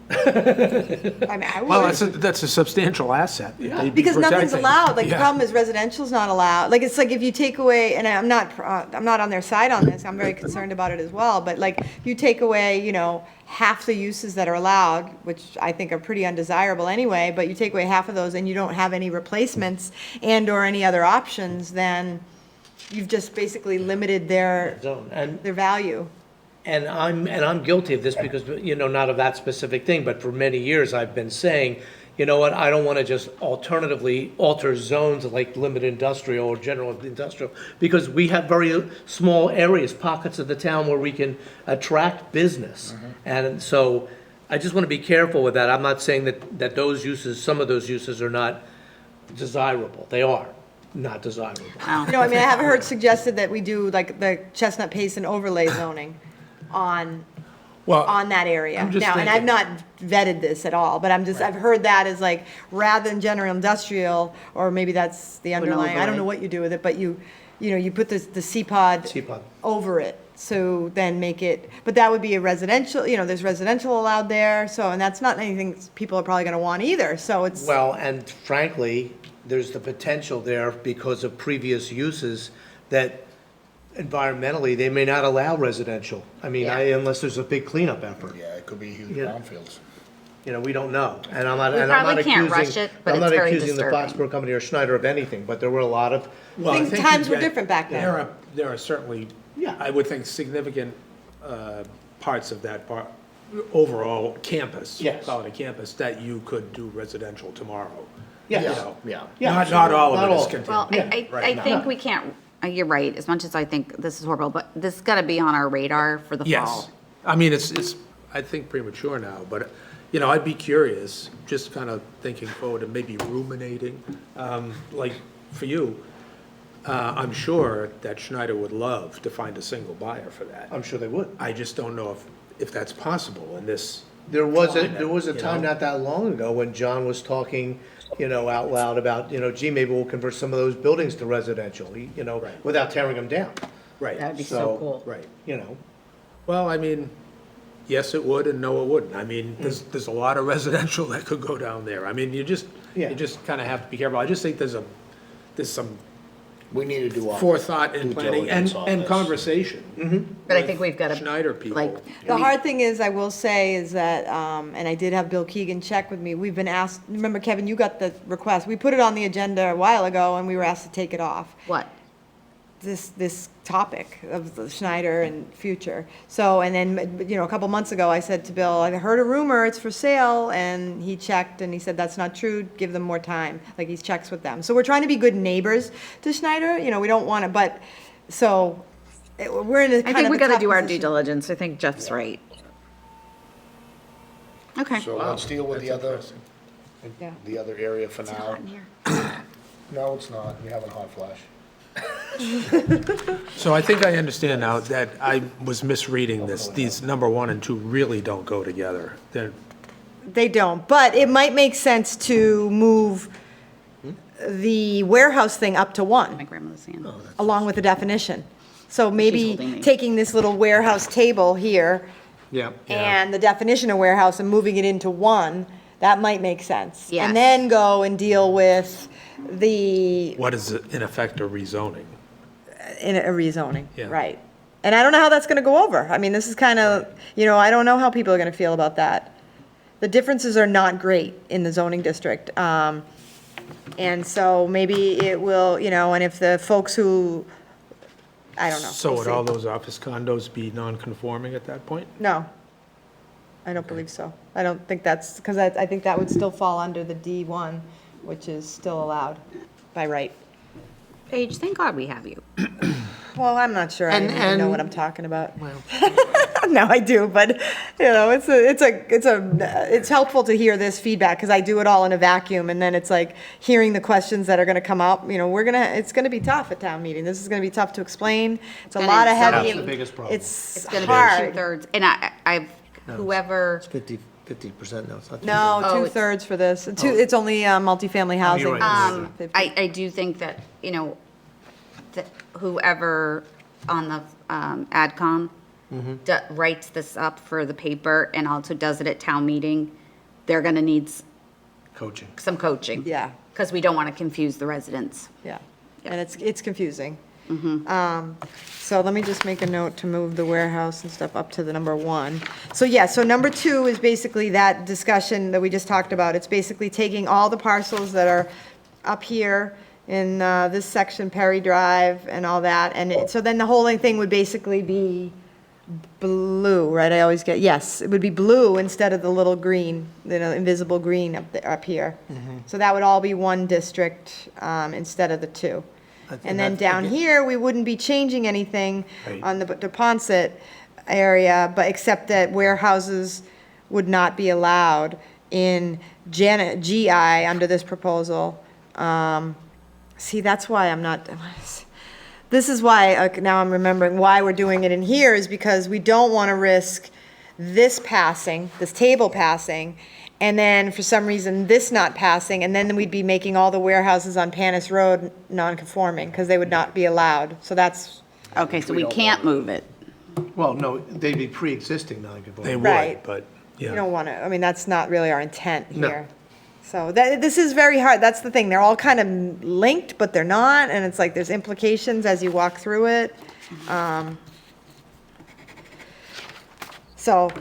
[SPEAKER 6] I mean, I
[SPEAKER 7] Well,
[SPEAKER 6] would.
[SPEAKER 7] that's a substantial asset. They'd be
[SPEAKER 6] Because nothing's
[SPEAKER 7] protecting.
[SPEAKER 6] allowed, like, the
[SPEAKER 7] Yeah.
[SPEAKER 6] problem is residential's not allowed, like, it's like if you take away, and I'm not on their side on this, I'm very concerned about it as well, but like, you take away, you know, half the uses that are allowed, which I think are pretty undesirable anyway, but you take away half of those and you don't have any replacements and/or any other options, then you've just basically limited their
[SPEAKER 1] Zone. And
[SPEAKER 6] value.
[SPEAKER 1] And I'm guilty of this because, you know, not of that specific thing, but for many years I've been saying, you know what, I don't want to just alternatively alter zones like limited industrial or general industrial, because we have very small areas, pockets of the town where we can attract business. And so I just want to be careful with that. I'm not saying that those uses, some of those uses are not desirable. They are not desirable.
[SPEAKER 6] You know, I mean, I have heard suggested that we do like the Chestnut Basin overlay zoning on that area.
[SPEAKER 7] I'm just
[SPEAKER 6] Now, and I've
[SPEAKER 7] thinking-
[SPEAKER 6] not vetted this at all, but I've heard that as like, rather than general industrial, or maybe that's the underlying, I don't know
[SPEAKER 2] overlay.
[SPEAKER 6] what you do with it, but you know, you put the C-pod
[SPEAKER 1] C-pod.
[SPEAKER 6] over it. So then make it, but that would be a residential, there's residential allowed there, so, and that's not anything people are probably gonna want either, so it's.
[SPEAKER 1] Well, and frankly, there's the potential there because of previous uses that environmentally, they may not allow residential. I mean,
[SPEAKER 2] Yeah.
[SPEAKER 1] unless there's a big cleanup effort.
[SPEAKER 4] Yeah, it could be huge
[SPEAKER 1] Yeah.
[SPEAKER 4] brownfields.
[SPEAKER 1] We don't know. And I'm not,
[SPEAKER 2] We
[SPEAKER 1] and I'm not
[SPEAKER 2] probably can't
[SPEAKER 1] accusing,
[SPEAKER 2] rush it, but
[SPEAKER 1] I'm
[SPEAKER 2] it's
[SPEAKER 1] not
[SPEAKER 2] very
[SPEAKER 1] accusing the
[SPEAKER 2] disturbing.
[SPEAKER 1] Foxborough company or Schneider of anything, but there were a lot of,
[SPEAKER 7] Well, I
[SPEAKER 6] Think
[SPEAKER 7] think
[SPEAKER 6] times
[SPEAKER 7] you
[SPEAKER 6] were
[SPEAKER 7] get-
[SPEAKER 6] different back then.
[SPEAKER 7] There are certainly,
[SPEAKER 1] Yeah.
[SPEAKER 7] I would think, significant parts of that overall campus.
[SPEAKER 1] Yes.
[SPEAKER 7] Call it a campus, that you could do residential tomorrow.
[SPEAKER 1] yes.
[SPEAKER 7] You know,
[SPEAKER 4] Yeah.
[SPEAKER 1] Yeah,
[SPEAKER 7] Not all
[SPEAKER 1] not
[SPEAKER 7] of it is
[SPEAKER 1] all.
[SPEAKER 7] continued.
[SPEAKER 2] Well, I
[SPEAKER 7] Right.
[SPEAKER 2] think we can't, you're right, as much as I think this is horrible, but this has got to be on our radar for the fall.
[SPEAKER 7] Yes. I mean, it's, I think premature now, but, I'd be curious, just kind of thinking forward and maybe ruminating, like for you, I'm sure that Schneider would love to find a single buyer for that.
[SPEAKER 1] I'm sure they would.
[SPEAKER 7] I just don't know if that's possible in this.
[SPEAKER 1] There was a
[SPEAKER 7] climate,
[SPEAKER 1] time not that long ago when John was talking, out loud about, gee, maybe we'll convert some of those buildings to residential,
[SPEAKER 7] Right.
[SPEAKER 1] without tearing them down,
[SPEAKER 7] Right.
[SPEAKER 2] That'd be so
[SPEAKER 1] So-
[SPEAKER 2] cool.
[SPEAKER 7] Right.
[SPEAKER 1] you know.
[SPEAKER 7] Well, I mean, yes, it would, and no, it wouldn't. I mean, there's a lot of residential that could go down there. I mean, you just
[SPEAKER 1] Yeah.
[SPEAKER 7] kind of have to be careful. I just think there's some
[SPEAKER 4] We need to do our.
[SPEAKER 7] forethought and
[SPEAKER 4] due
[SPEAKER 7] planning
[SPEAKER 4] diligence on
[SPEAKER 7] and
[SPEAKER 4] this.
[SPEAKER 7] conversation.
[SPEAKER 2] But I think we've got to.
[SPEAKER 7] Schneider people.
[SPEAKER 2] Like,
[SPEAKER 6] The hard thing is, I will say, is that, and I did have Bill Keegan check with me, we've been asked, remember, Kevin, you got the request, we put it on the agenda a while ago, and we were asked to take it off.
[SPEAKER 2] What?
[SPEAKER 6] This topic of the Schneider and future. So, and then, a couple months ago, I said to Bill, I heard a rumor, it's for sale, and he checked, and he said, that's not true, give them more time, like, he checks with them. So we're trying to be good neighbors to Schneider, we don't want to, but, so, we're in a
[SPEAKER 2] I
[SPEAKER 6] kind
[SPEAKER 2] think
[SPEAKER 6] of
[SPEAKER 2] we
[SPEAKER 6] a
[SPEAKER 2] got to
[SPEAKER 6] tough
[SPEAKER 2] do our due
[SPEAKER 6] position.
[SPEAKER 2] diligence. I think Jeff's right. Okay.
[SPEAKER 4] So let's deal with the other,
[SPEAKER 6] Yeah.
[SPEAKER 4] the other area for now.
[SPEAKER 2] Hot in here.
[SPEAKER 4] No, it's not. You're having hot flash.
[SPEAKER 7] So I think I understand now that I was misreading this. These number 1 and 2 really don't go together.
[SPEAKER 6] They don't, but it might make sense to move the warehouse thing up to
[SPEAKER 2] My
[SPEAKER 6] 1,
[SPEAKER 2] grandmother's saying.
[SPEAKER 6] along with the definition. So maybe
[SPEAKER 2] holding me.
[SPEAKER 6] taking this little warehouse table here
[SPEAKER 1] Yeah.
[SPEAKER 6] and the definition of warehouse and moving it into 1, that might make sense.
[SPEAKER 2] Yes.
[SPEAKER 6] And then go and deal with the,
[SPEAKER 7] What is, in effect, a rezoning?
[SPEAKER 6] in a rezoning,
[SPEAKER 7] Yeah.
[SPEAKER 6] right. And I don't know how that's gonna go over. I mean, this is kind of, I don't know how people are gonna feel about that. The differences are not great in the zoning district. And so maybe it will, and if the folks who, I don't know.
[SPEAKER 7] So
[SPEAKER 6] we'll
[SPEAKER 7] would
[SPEAKER 6] see.
[SPEAKER 7] all those office condos be non-conforming at that point?
[SPEAKER 6] No, I don't believe so. I don't think that's, because I think that would still fall under the D1, which is still allowed by right.
[SPEAKER 2] Paige, thank God we have you.
[SPEAKER 6] Well, I'm not sure I
[SPEAKER 1] And-
[SPEAKER 6] even know
[SPEAKER 1] and-
[SPEAKER 6] what I'm talking about. No, I do, but, it's helpful to hear this feedback, because I do it all in a vacuum, and then it's like hearing the questions that are gonna come up, it's gonna be tough at town meeting. This is gonna be tough to explain. It's a
[SPEAKER 2] gonna
[SPEAKER 6] lot of
[SPEAKER 2] be-
[SPEAKER 6] heavy.
[SPEAKER 1] That's the biggest problem.
[SPEAKER 6] It's
[SPEAKER 2] It's going to be
[SPEAKER 6] hard.
[SPEAKER 2] 2/3. And I've, whoever,
[SPEAKER 1] 50% now, it's not.
[SPEAKER 6] No,
[SPEAKER 2] Oh, it's-
[SPEAKER 6] 2/3 for this. It's only multifamily housing.
[SPEAKER 1] right.
[SPEAKER 6] 50.
[SPEAKER 2] I do think that, that whoever on the AdCom writes this up for the paper and also does it at town meeting, they're going to need
[SPEAKER 1] Coaching.
[SPEAKER 2] some coaching.
[SPEAKER 6] Yeah.
[SPEAKER 2] Because we don't want to confuse the residents.
[SPEAKER 6] Yeah, and it's confusing. So let me just make a note to move the warehouse and stuff up to the number 1. So yeah, so number 2 is basically that discussion that we just talked about. It's basically taking all the parcels that are up here in this section, Perry Drive and all that, and so then the whole thing would basically be blue, right? I always get, yes, it would be blue instead of the little green, invisible green up here. So that would all be 1 district instead of the 2. And then down here, we wouldn't be changing anything
[SPEAKER 7] Right.
[SPEAKER 6] on the Deposit area, but except that warehouses would not be allowed in GI under this proposal. See, that's why I'm not, this is why, now I'm remembering why we're doing it in here, is because we don't want to risk this passing, this table passing, and then for some reason this not passing, and then we'd be making all the warehouses on Panis Road non-conforming, because they would not be allowed. So that's,
[SPEAKER 2] Okay, so we can't move it.
[SPEAKER 1] Well, no, they'd be pre-existing
[SPEAKER 7] They
[SPEAKER 1] non-conforming.
[SPEAKER 7] would,
[SPEAKER 6] Right.
[SPEAKER 7] but,
[SPEAKER 6] You
[SPEAKER 7] yeah.
[SPEAKER 6] don't want to, I mean, that's not really our intent
[SPEAKER 1] No.
[SPEAKER 6] here. So this is very hard, that's the thing, they're all kind of linked, but they're not, and it's like there's implications as you walk through it. So,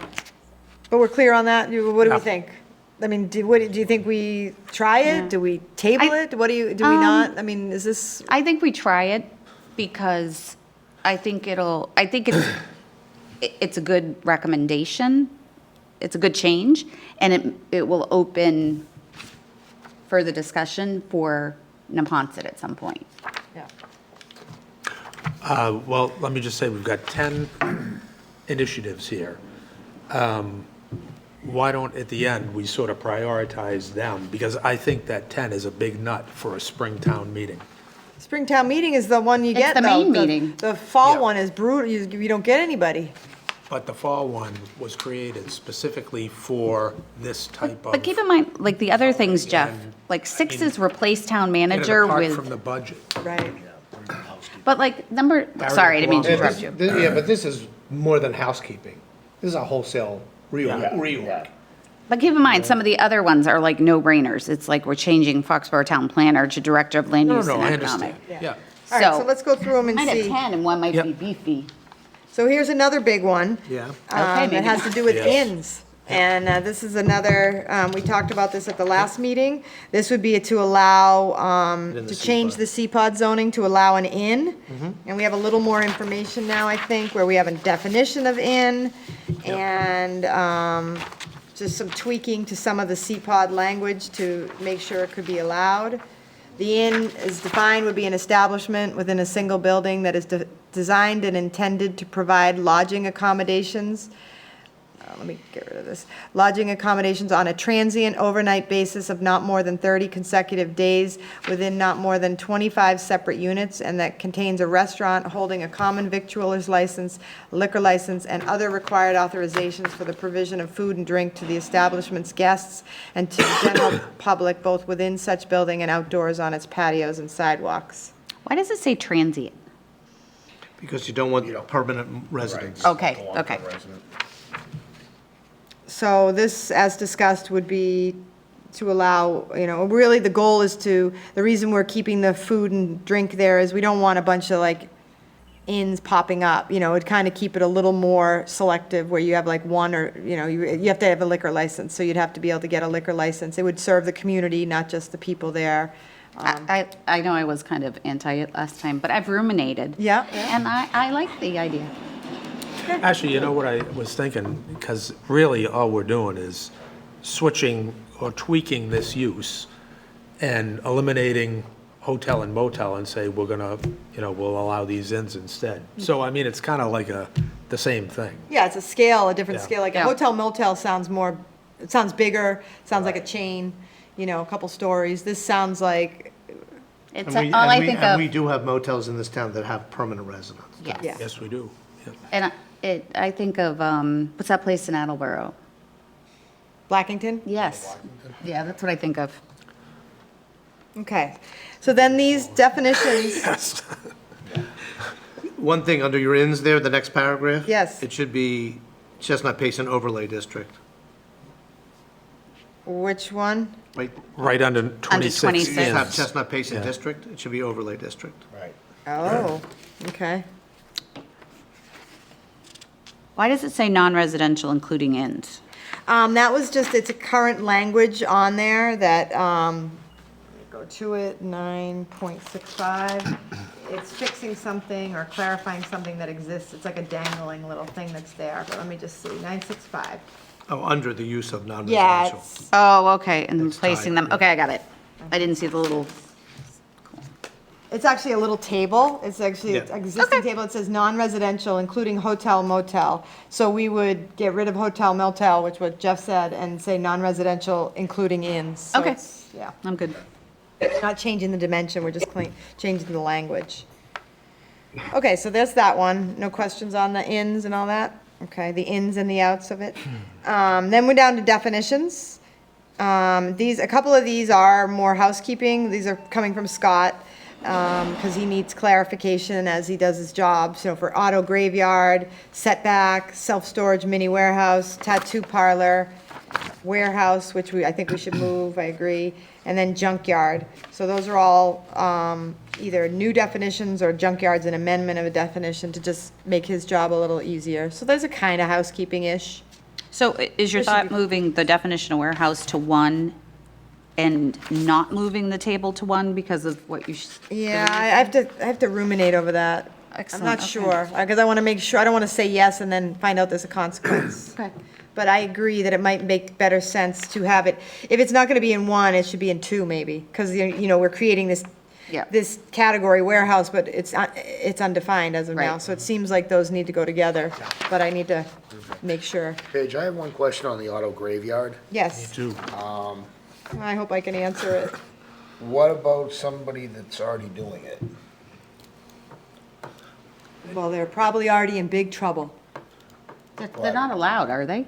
[SPEAKER 6] but we're clear on that, what do we
[SPEAKER 7] Yeah.
[SPEAKER 6] think? I mean, do you think we try it? Do we table
[SPEAKER 2] I-
[SPEAKER 6] it? Do we not? I mean, is this,
[SPEAKER 2] I think we try it because I think it's a good recommendation. It's a good change, and it will open further discussion for Neponset at some point.
[SPEAKER 6] yeah.
[SPEAKER 7] Well, let me just say, we've got 10 initiatives here. Why don't, at the end, we sort of prioritize them? Because I think that 10 is a big nut for a Springtown meeting.
[SPEAKER 6] Springtown meeting is the one you
[SPEAKER 2] It's
[SPEAKER 6] get,
[SPEAKER 2] the
[SPEAKER 6] though.
[SPEAKER 2] main meeting.
[SPEAKER 6] The fall
[SPEAKER 7] Yeah.
[SPEAKER 6] one is brutal, you don't get anybody.
[SPEAKER 7] But the fall one was created specifically for this type of.
[SPEAKER 2] But keep in mind, like the other things, Jeff,
[SPEAKER 7] And,
[SPEAKER 2] like
[SPEAKER 7] I
[SPEAKER 2] 6
[SPEAKER 7] mean,
[SPEAKER 2] is replace town
[SPEAKER 7] and
[SPEAKER 2] manager
[SPEAKER 7] apart from the
[SPEAKER 2] with,
[SPEAKER 7] budget.
[SPEAKER 6] Right.
[SPEAKER 2] but like sorry, I didn't mean to
[SPEAKER 7] Barry,
[SPEAKER 2] interrupt you.
[SPEAKER 1] Yeah, but this is more than housekeeping. This is a wholesale reorg.
[SPEAKER 2] But keep in mind, some of the other ones are like no-brainers. It's like we're changing Foxborough Town Planner to Director of Land
[SPEAKER 7] No,
[SPEAKER 2] Use
[SPEAKER 7] no,
[SPEAKER 2] and
[SPEAKER 7] I
[SPEAKER 2] Economic.
[SPEAKER 7] understand, yeah.
[SPEAKER 6] All right, so
[SPEAKER 2] So-
[SPEAKER 6] let's go through them and
[SPEAKER 2] Mine have
[SPEAKER 6] see.
[SPEAKER 2] 10 and one might
[SPEAKER 7] Yep.
[SPEAKER 2] be beefy.
[SPEAKER 6] So here's another big one.
[SPEAKER 1] Yeah.
[SPEAKER 2] Okay,
[SPEAKER 6] That
[SPEAKER 2] maybe
[SPEAKER 6] has to do with
[SPEAKER 7] Yes.
[SPEAKER 6] inns. And this is another, we talked about this at the last meeting. This would be to allow,
[SPEAKER 1] In the
[SPEAKER 6] to change
[SPEAKER 1] CPOD.
[SPEAKER 6] the CPOD zoning to allow an inn. And we have a little more information now, I think, where we have a definition of inn and just some tweaking to some of the CPOD language to make sure it could be allowed. The inn is defined would be an establishment within a single building that is designed and intended to provide lodging accommodations. Let me get rid of this. Lodging accommodations on a transient overnight basis of not more than 30 consecutive days within not more than 25 separate units, and that contains a restaurant holding a common victualer's license, liquor license, and other required authorizations for the provision of food and drink to the establishment's guests and to the general public, both within such building and outdoors on its patios and sidewalks.
[SPEAKER 2] Why does it say transient?
[SPEAKER 1] Because you don't want permanent residents.
[SPEAKER 2] Okay, okay.
[SPEAKER 6] So this, as discussed, would be to allow, really the goal is to, the reason we're keeping the food and drink there is we don't want a bunch of like inns popping up, it'd kind of keep it a little more selective where you have like one or, you have to have a liquor license, so you'd have to be able to get a liquor license. It would serve the community, not just the people there.
[SPEAKER 2] I know I was kind of anti it last time, but I've ruminated.
[SPEAKER 6] Yeah.
[SPEAKER 2] And I like the idea.
[SPEAKER 7] Actually, you know what I was thinking? Because really, all we're doing is switching or tweaking this use and eliminating hotel and motel and say, we're gonna, we'll allow these inns instead. So, I mean, it's kind of like the same thing.
[SPEAKER 6] Yeah, it's a scale, a different
[SPEAKER 7] Yeah.
[SPEAKER 6] scale, like a
[SPEAKER 2] Yeah.
[SPEAKER 6] hotel motel sounds more, it sounds bigger, sounds like a chain, a couple stories. This sounds like,
[SPEAKER 2] It's
[SPEAKER 1] And we-
[SPEAKER 2] all
[SPEAKER 1] and
[SPEAKER 2] I
[SPEAKER 1] we-
[SPEAKER 2] think
[SPEAKER 1] And we
[SPEAKER 2] of,
[SPEAKER 1] do have motels in this town that have permanent residents.
[SPEAKER 6] Yeah.
[SPEAKER 2] yes.
[SPEAKER 7] Yes, we do. Yeah.
[SPEAKER 2] And I think of, what's that place in Attleboro?
[SPEAKER 6] Blackington?
[SPEAKER 2] Yes. Yeah, that's what I think of.
[SPEAKER 6] Okay, so then these definitions,
[SPEAKER 7] Yes.
[SPEAKER 1] One thing, under your inns there, the next paragraph.
[SPEAKER 6] Yes.
[SPEAKER 1] It should be Chestnut Basin Overlay District.
[SPEAKER 6] which one?
[SPEAKER 1] Right,
[SPEAKER 7] Right under 26
[SPEAKER 2] 26.
[SPEAKER 1] you just have
[SPEAKER 7] inns.
[SPEAKER 1] Chestnut Basin
[SPEAKER 7] Yeah.
[SPEAKER 1] District, it should be Overlay District.
[SPEAKER 4] Right.
[SPEAKER 6] Oh, okay.
[SPEAKER 2] Why does it say non-residential including inns?
[SPEAKER 6] That was just, it's a current language on there that, go to it, 9.65. It's fixing something or clarifying something that exists. It's like a dangling little thing that's there, but let me just see, 965.
[SPEAKER 1] Oh, under the use of
[SPEAKER 6] Yeah,
[SPEAKER 1] non-residential.
[SPEAKER 6] it's,
[SPEAKER 2] Oh, okay, and
[SPEAKER 1] It's
[SPEAKER 2] placing
[SPEAKER 1] tied,
[SPEAKER 2] them, okay, I got it. I didn't see the little,
[SPEAKER 6] it's actually a little table. It's actually an
[SPEAKER 1] Yeah.
[SPEAKER 6] existing table. It says non-residential, including hotel motel. So we would get rid of hotel motel, which what Jeff said, and say non-residential, including inns. So
[SPEAKER 2] Okay.
[SPEAKER 6] it's- Yeah,
[SPEAKER 2] I'm good.
[SPEAKER 6] not changing the dimension, we're just changing the language. Okay, so there's that one. No questions on the ins and all that? Okay, the ins and the outs of it. Then we're down to definitions. A couple of these are more housekeeping. These are coming from Scott. because he needs clarification as he does his job. So for auto graveyard, setback, self-storage mini warehouse, tattoo parlor, warehouse, which I think we should move, I agree, and then junkyard. So those are all either new definitions or junkyard's an amendment of a definition to just make his job a little easier. So those are kind of housekeeping-ish.
[SPEAKER 2] So is your thought moving the definition of warehouse to 1 and not moving the table to 1 because of what you?
[SPEAKER 6] Yeah, I have to ruminate over that. I'm
[SPEAKER 2] Excellent,
[SPEAKER 6] not
[SPEAKER 2] okay.
[SPEAKER 6] sure, because I want to make sure, I don't want to say yes and then find out there's a consequence.
[SPEAKER 2] Okay.
[SPEAKER 6] But I agree that it might make better sense to have it, if it's not going to be in 1, it should be in 2 maybe, because, we're creating this,
[SPEAKER 2] Yeah.
[SPEAKER 6] this category warehouse, but it's undefined as of now,
[SPEAKER 2] Right.
[SPEAKER 6] so it seems like those need to go together, but I need to make sure.
[SPEAKER 4] Paige, I have one question on the auto graveyard.
[SPEAKER 6] Yes,
[SPEAKER 7] Two.
[SPEAKER 6] I hope I can answer it.
[SPEAKER 4] What about somebody that's already doing it?
[SPEAKER 6] Well, they're probably already in big trouble.
[SPEAKER 2] They're not allowed, are they?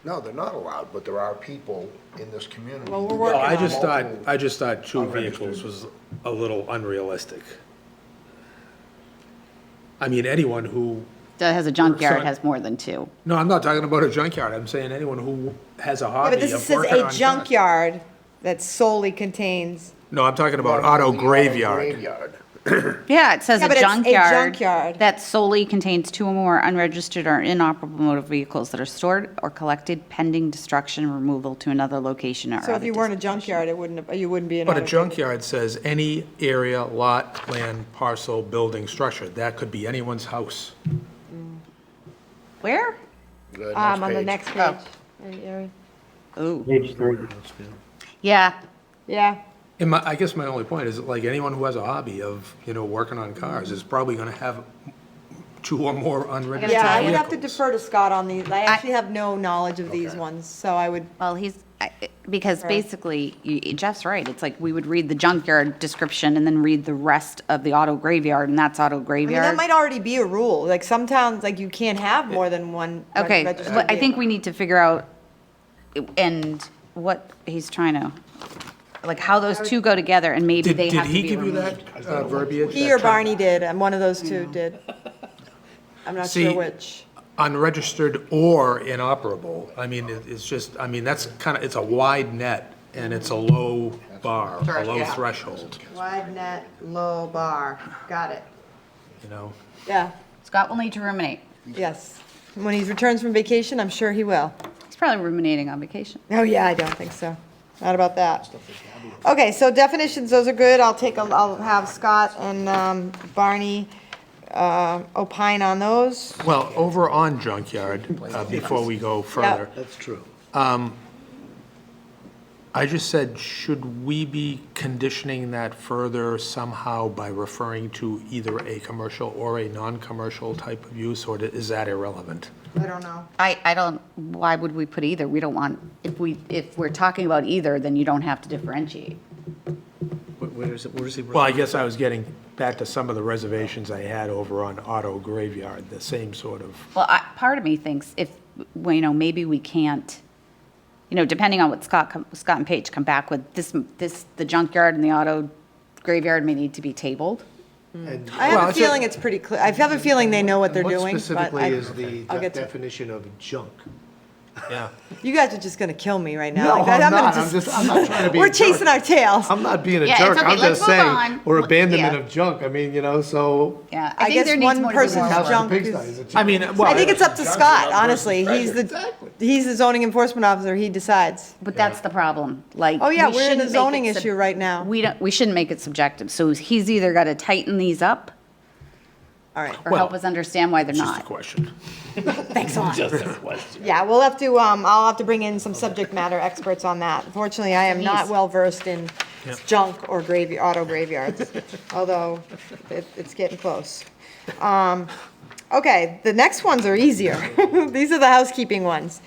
[SPEAKER 4] No, they're not allowed, but there are people in this community.
[SPEAKER 6] Well, we're
[SPEAKER 7] Well,
[SPEAKER 6] working
[SPEAKER 7] I
[SPEAKER 6] on
[SPEAKER 7] just
[SPEAKER 6] it.
[SPEAKER 7] thought, I just thought 2
[SPEAKER 4] Unregistered.
[SPEAKER 7] vehicles was a little unrealistic. I mean, anyone who,
[SPEAKER 2] That has a junkyard
[SPEAKER 7] So-
[SPEAKER 2] has more than 2.
[SPEAKER 7] no, I'm not talking about a junkyard, I'm saying anyone who has a
[SPEAKER 6] Yeah,
[SPEAKER 7] hobby
[SPEAKER 6] but this
[SPEAKER 7] of
[SPEAKER 6] says
[SPEAKER 7] working on
[SPEAKER 6] a
[SPEAKER 7] cars.
[SPEAKER 6] junkyard that solely contains.
[SPEAKER 7] No, I'm talking about auto
[SPEAKER 4] The
[SPEAKER 7] graveyard.
[SPEAKER 4] Graveyard.
[SPEAKER 2] Yeah, it says
[SPEAKER 6] Yeah,
[SPEAKER 2] a
[SPEAKER 6] but it's a
[SPEAKER 2] junkyard.
[SPEAKER 6] junkyard.
[SPEAKER 2] That solely contains 2 or more unregistered or inoperable motor vehicles that are stored or collected pending destruction and removal to another location or
[SPEAKER 6] So if
[SPEAKER 2] other
[SPEAKER 6] you weren't a
[SPEAKER 2] disposition.
[SPEAKER 6] junkyard, you wouldn't be an
[SPEAKER 7] But a
[SPEAKER 6] auto.
[SPEAKER 7] junkyard says any area, lot, land, parcel, building, structure. That could be anyone's house.
[SPEAKER 2] Where?
[SPEAKER 4] Good,
[SPEAKER 6] On the
[SPEAKER 4] page.
[SPEAKER 6] next page. Right, Erin?
[SPEAKER 2] Ooh,
[SPEAKER 5] Page 3.
[SPEAKER 2] yeah.
[SPEAKER 6] Yeah,
[SPEAKER 7] And I guess my only point is that, like, anyone who has a hobby of, working on cars is probably gonna have 2 or more unregistered
[SPEAKER 6] yeah, I
[SPEAKER 7] vehicles.
[SPEAKER 6] would have to defer to Scott on these. I actually have no knowledge of these ones, so I would,
[SPEAKER 2] Well, because basically, Jeff's right. It's like we would read the junkyard description and then read the rest of the auto graveyard, and that's auto
[SPEAKER 6] I mean, that
[SPEAKER 2] graveyard.
[SPEAKER 6] might already be a rule. Like some towns, like you can't have more than one
[SPEAKER 2] Okay,
[SPEAKER 6] registered
[SPEAKER 2] but I think
[SPEAKER 6] vehicle.
[SPEAKER 2] we need to figure out, and what he's trying to, like, how those 2 go together, and maybe they
[SPEAKER 7] Did
[SPEAKER 2] have to be
[SPEAKER 7] he give you
[SPEAKER 2] removed.
[SPEAKER 7] that verbiage?
[SPEAKER 6] He or Barney did, and one of those 2 did. I'm not sure
[SPEAKER 7] See,
[SPEAKER 6] which.
[SPEAKER 7] Unregistered or inoperable, I mean, it's just, I mean, that's it's a wide net, and it's a low bar, a low threshold,
[SPEAKER 6] Wide net, low bar. Got it. Yeah,
[SPEAKER 2] Scott will need to ruminate.
[SPEAKER 6] yes. When he returns from vacation, I'm sure he will.
[SPEAKER 2] He's probably ruminating on vacation.
[SPEAKER 6] Oh, yeah, I don't think so. Not about that. Okay, so definitions, those are good. I'll have Scott and Barney opine on those.
[SPEAKER 7] Well, over on junkyard, before we go further.
[SPEAKER 8] That's true.
[SPEAKER 7] I just said, should we be conditioning that further somehow by referring to either a commercial or a non-commercial type of use, or is that irrelevant?
[SPEAKER 6] I don't know.
[SPEAKER 2] I don't, why would we put either? We don't want, if we're talking about either, then you don't have to differentiate.
[SPEAKER 8] Where is he?
[SPEAKER 7] Well, I guess I was getting back to some of the reservations I had over on auto graveyard, the same sort of,
[SPEAKER 2] Well, part of me thinks well, maybe we can't, depending on what Scott and Paige come back with, the junkyard and the auto graveyard may need to be tabled.
[SPEAKER 8] And
[SPEAKER 6] I have a feeling it's pretty clear. I have a feeling they know what they're doing,
[SPEAKER 1] What
[SPEAKER 6] but
[SPEAKER 1] specifically
[SPEAKER 6] I-
[SPEAKER 1] is the
[SPEAKER 6] I'll get to-
[SPEAKER 1] definition of junk?
[SPEAKER 7] yeah.
[SPEAKER 6] you guys are just gonna kill me right now.
[SPEAKER 1] No,
[SPEAKER 6] Like,
[SPEAKER 1] I'm
[SPEAKER 6] gonna
[SPEAKER 1] not. I'm not trying to be.
[SPEAKER 6] We're
[SPEAKER 1] a jerk.
[SPEAKER 6] chasing our tails.
[SPEAKER 1] I'm not being a
[SPEAKER 2] Yeah, it's
[SPEAKER 1] jerk.
[SPEAKER 2] okay.
[SPEAKER 1] I'm
[SPEAKER 2] Let's
[SPEAKER 1] just
[SPEAKER 2] move
[SPEAKER 1] saying,
[SPEAKER 2] on.
[SPEAKER 1] or abandonment
[SPEAKER 2] Yeah.
[SPEAKER 1] of junk. I mean, so.
[SPEAKER 2] Yeah,
[SPEAKER 6] I
[SPEAKER 2] I think
[SPEAKER 6] guess
[SPEAKER 2] there needs
[SPEAKER 6] one
[SPEAKER 2] more to be
[SPEAKER 6] person's
[SPEAKER 2] more.
[SPEAKER 1] House and
[SPEAKER 6] junk
[SPEAKER 1] pigsty
[SPEAKER 6] is-
[SPEAKER 1] is a junk.
[SPEAKER 7] I mean, well.
[SPEAKER 6] I think it's up to Scott, honestly. He's
[SPEAKER 1] Exactly.
[SPEAKER 6] the zoning enforcement officer. He decides.
[SPEAKER 2] But that's the problem, like.
[SPEAKER 6] Oh, yeah,
[SPEAKER 2] we
[SPEAKER 6] we're in a
[SPEAKER 2] shouldn't make
[SPEAKER 6] zoning
[SPEAKER 2] it
[SPEAKER 6] issue right now.
[SPEAKER 2] We shouldn't make it subjective, so he's either gotta tighten these up,
[SPEAKER 6] All right.
[SPEAKER 2] or help us understand why they're
[SPEAKER 7] Just a
[SPEAKER 2] not.
[SPEAKER 7] question.
[SPEAKER 6] Thanks a lot. Yeah, we'll have to, I'll have to bring in some subject matter experts on that. Fortunately, I am not
[SPEAKER 2] Please.
[SPEAKER 6] well-versed in junk or auto graveyards, although it's getting close. Okay, the next ones are easier. These are the housekeeping ones.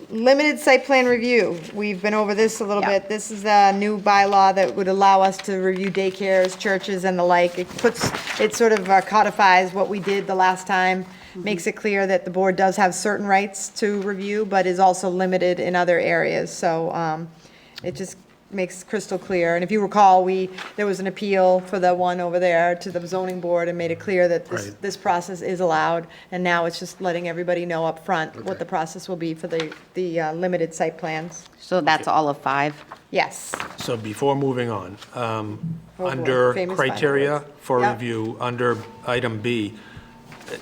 [SPEAKER 6] Limited site plan review. We've been over this a little
[SPEAKER 2] Yeah.
[SPEAKER 6] bit. This is a new bylaw that would allow us to review daycares, churches, and the like. It sort of codifies what we did the last time, makes it clear that the board does have certain rights to review, but is also limited in other areas. So it just makes crystal clear. And if you recall, there was an appeal for the one over there to the zoning board and made it clear that
[SPEAKER 7] Right.
[SPEAKER 6] this process is allowed. And now it's just letting everybody know up front what
[SPEAKER 7] Okay.
[SPEAKER 6] the process will be for the limited site plans.
[SPEAKER 2] So that's all of 5?
[SPEAKER 6] Yes.
[SPEAKER 7] So before moving on,
[SPEAKER 6] boy,
[SPEAKER 7] under
[SPEAKER 6] famous final
[SPEAKER 7] criteria
[SPEAKER 6] words.
[SPEAKER 7] for
[SPEAKER 6] Yep.
[SPEAKER 7] review, under item B,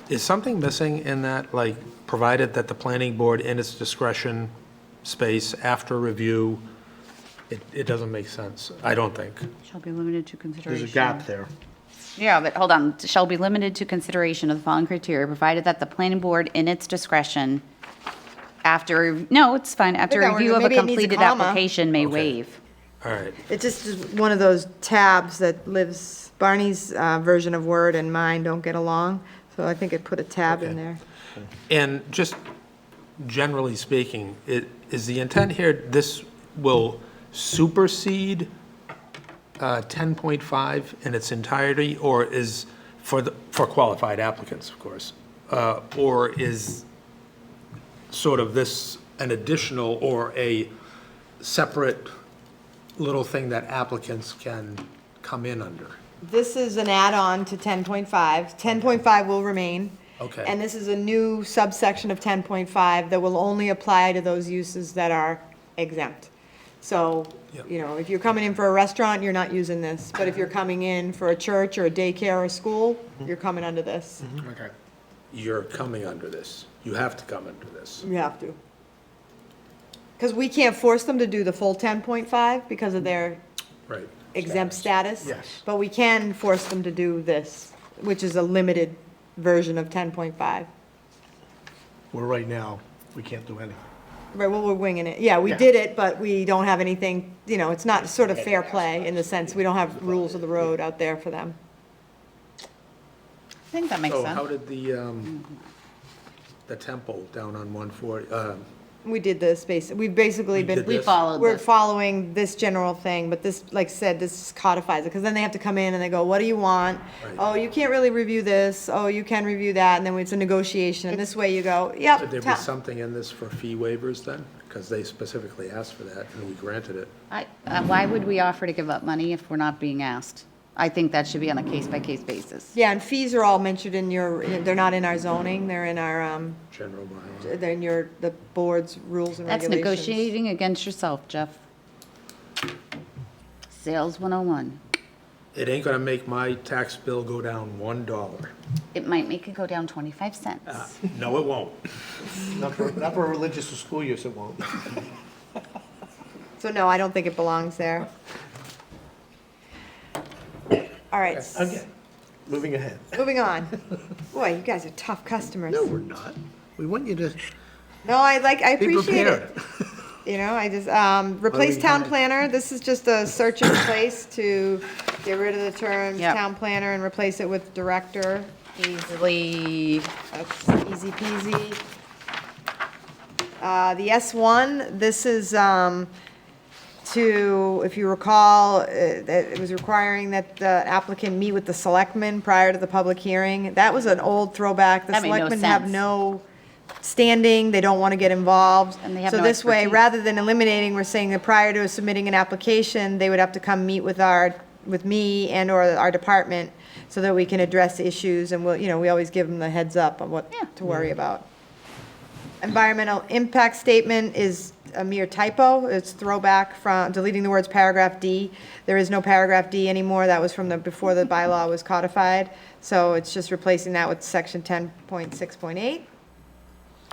[SPEAKER 7] is something missing in that, like, provided that the planning board in its discretion space after review, it doesn't make sense, I don't think.
[SPEAKER 2] Shall be limited to consideration.
[SPEAKER 1] There's a gap there.
[SPEAKER 2] Yeah, but hold on, shall be limited to consideration of the following criteria, provided that the planning board in its discretion no, it's fine, after
[SPEAKER 6] think that
[SPEAKER 2] review
[SPEAKER 6] word-
[SPEAKER 2] of a
[SPEAKER 6] maybe it needs a
[SPEAKER 2] completed
[SPEAKER 6] comma.
[SPEAKER 2] application may
[SPEAKER 7] Okay.
[SPEAKER 2] waive.
[SPEAKER 7] All right,
[SPEAKER 6] It just is one of those tabs that lives, Barney's version of Word and mine don't get along. So I think it put a tab in
[SPEAKER 7] Okay.
[SPEAKER 6] there.
[SPEAKER 7] and just generally speaking, is the intent here, this will supersede 10.5 in its entirety, or is, for qualified applicants, of course, or is sort of this an additional or a separate little thing that applicants can come in under?
[SPEAKER 6] This is an add-on to 10.5. 10.5 will remain.
[SPEAKER 7] Okay.
[SPEAKER 6] And this is a new subsection of 10.5 that will only apply to those uses that are exempt. So,
[SPEAKER 7] Yep.
[SPEAKER 6] if you're coming in for a restaurant, you're not using this. But if you're coming in for a church or a daycare or a school, you're coming under this.
[SPEAKER 7] Okay. You're coming under this. You have to come under this.
[SPEAKER 6] You have to. Because we can't force them to do the full 10.5 because of their
[SPEAKER 7] Right.
[SPEAKER 6] exempt status.
[SPEAKER 1] Yes.
[SPEAKER 6] But we can force them to do this, which is a limited version of 10.5.
[SPEAKER 1] Where right now, we can't do anything.
[SPEAKER 6] Right, well, we're winging it. Yeah, we
[SPEAKER 1] Yeah.
[SPEAKER 6] did it, but we don't have anything, it's not sort of fair play in the sense, we don't have rules of the road out there for them.
[SPEAKER 2] I think that makes
[SPEAKER 7] So
[SPEAKER 2] sense.
[SPEAKER 7] how did the temple down on 140,
[SPEAKER 6] We did this, we've basically
[SPEAKER 7] We did
[SPEAKER 6] been,
[SPEAKER 2] We
[SPEAKER 7] this.
[SPEAKER 2] followed
[SPEAKER 6] we're
[SPEAKER 2] this.
[SPEAKER 6] following this general thing, but this, like I said, this codifies it, because then they have to come in and they go, what do you want?
[SPEAKER 7] Right.
[SPEAKER 6] Oh, you can't really review this, oh, you can review that, and then it's a negotiation, and this way you go,
[SPEAKER 7] should
[SPEAKER 6] yep.
[SPEAKER 7] there be
[SPEAKER 6] town-
[SPEAKER 7] something in this for fee waivers then? Because they specifically asked for that and we granted it.
[SPEAKER 2] Why would we offer to give up money if we're not being asked? I think that should be on a case-by-case basis.
[SPEAKER 6] Yeah, and fees are all mentioned in they're not in our zoning, they're in our,
[SPEAKER 7] General bylaw.
[SPEAKER 6] they're in the board's rules and
[SPEAKER 2] That's
[SPEAKER 6] regulations.
[SPEAKER 2] negotiating against yourself, Jeff. Sales 101.
[SPEAKER 7] It ain't gonna make my tax bill go down $1.
[SPEAKER 2] It might make it go down 25 cents.
[SPEAKER 7] No, it won't.
[SPEAKER 1] Not for religious or school use, it won't.
[SPEAKER 6] So no, I don't think it belongs there. All right,
[SPEAKER 1] Okay, moving ahead.
[SPEAKER 6] moving on. Boy, you guys are tough customers.
[SPEAKER 1] No, we're not. We want you to
[SPEAKER 6] No, I
[SPEAKER 1] be
[SPEAKER 6] appreciate it.
[SPEAKER 1] prepared.
[SPEAKER 6] I just, replace
[SPEAKER 1] we
[SPEAKER 6] town
[SPEAKER 1] find?
[SPEAKER 6] planner, this is just a search and replace to get rid of the terms
[SPEAKER 2] Yep.
[SPEAKER 6] town planner and replace it with director.
[SPEAKER 2] Easily,
[SPEAKER 6] That's easy peasy. The S1, this is if you recall, it was requiring that the applicant meet with the selectmen prior to the public hearing. That was an old throwback. The
[SPEAKER 2] That made no
[SPEAKER 6] selectmen have
[SPEAKER 2] sense.
[SPEAKER 6] no standing, they don't want to get involved.
[SPEAKER 2] And they have
[SPEAKER 6] So
[SPEAKER 2] no
[SPEAKER 6] this way,
[SPEAKER 2] expertise.
[SPEAKER 6] rather than eliminating, we're saying that prior to submitting an application, they would have to come meet with me and/or our department so that we can address issues, and we always give them the heads up on what
[SPEAKER 2] Yeah.
[SPEAKER 6] to worry about. Environmental impact statement is a mere typo. It's throwback from deleting the words paragraph D. There is no paragraph D anymore. That was from before the bylaw was codified. So it's just replacing that with section 10.6.8.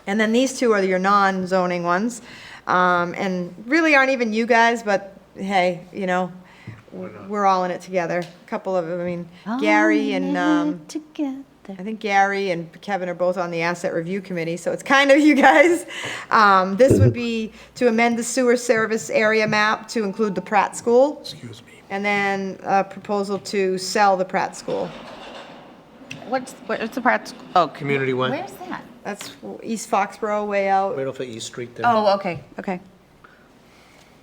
[SPEAKER 6] And then these two are your non-zoning ones. And really aren't even you guys, but hey, we're all in it together. A couple of them, Gary and,
[SPEAKER 2] together.
[SPEAKER 6] I think Gary and Kevin are both on the asset review committee, so it's kind of you guys. This would be to amend the sewer service area map to include the Pratt School,
[SPEAKER 7] Excuse me.
[SPEAKER 6] and then a proposal to sell the Pratt School.
[SPEAKER 2] What's the part? Oh,
[SPEAKER 1] Community way.
[SPEAKER 2] Where's that?
[SPEAKER 6] That's East Foxborough, way out.
[SPEAKER 1] Right off of East Street there.
[SPEAKER 2] Oh, okay.
[SPEAKER 6] Okay.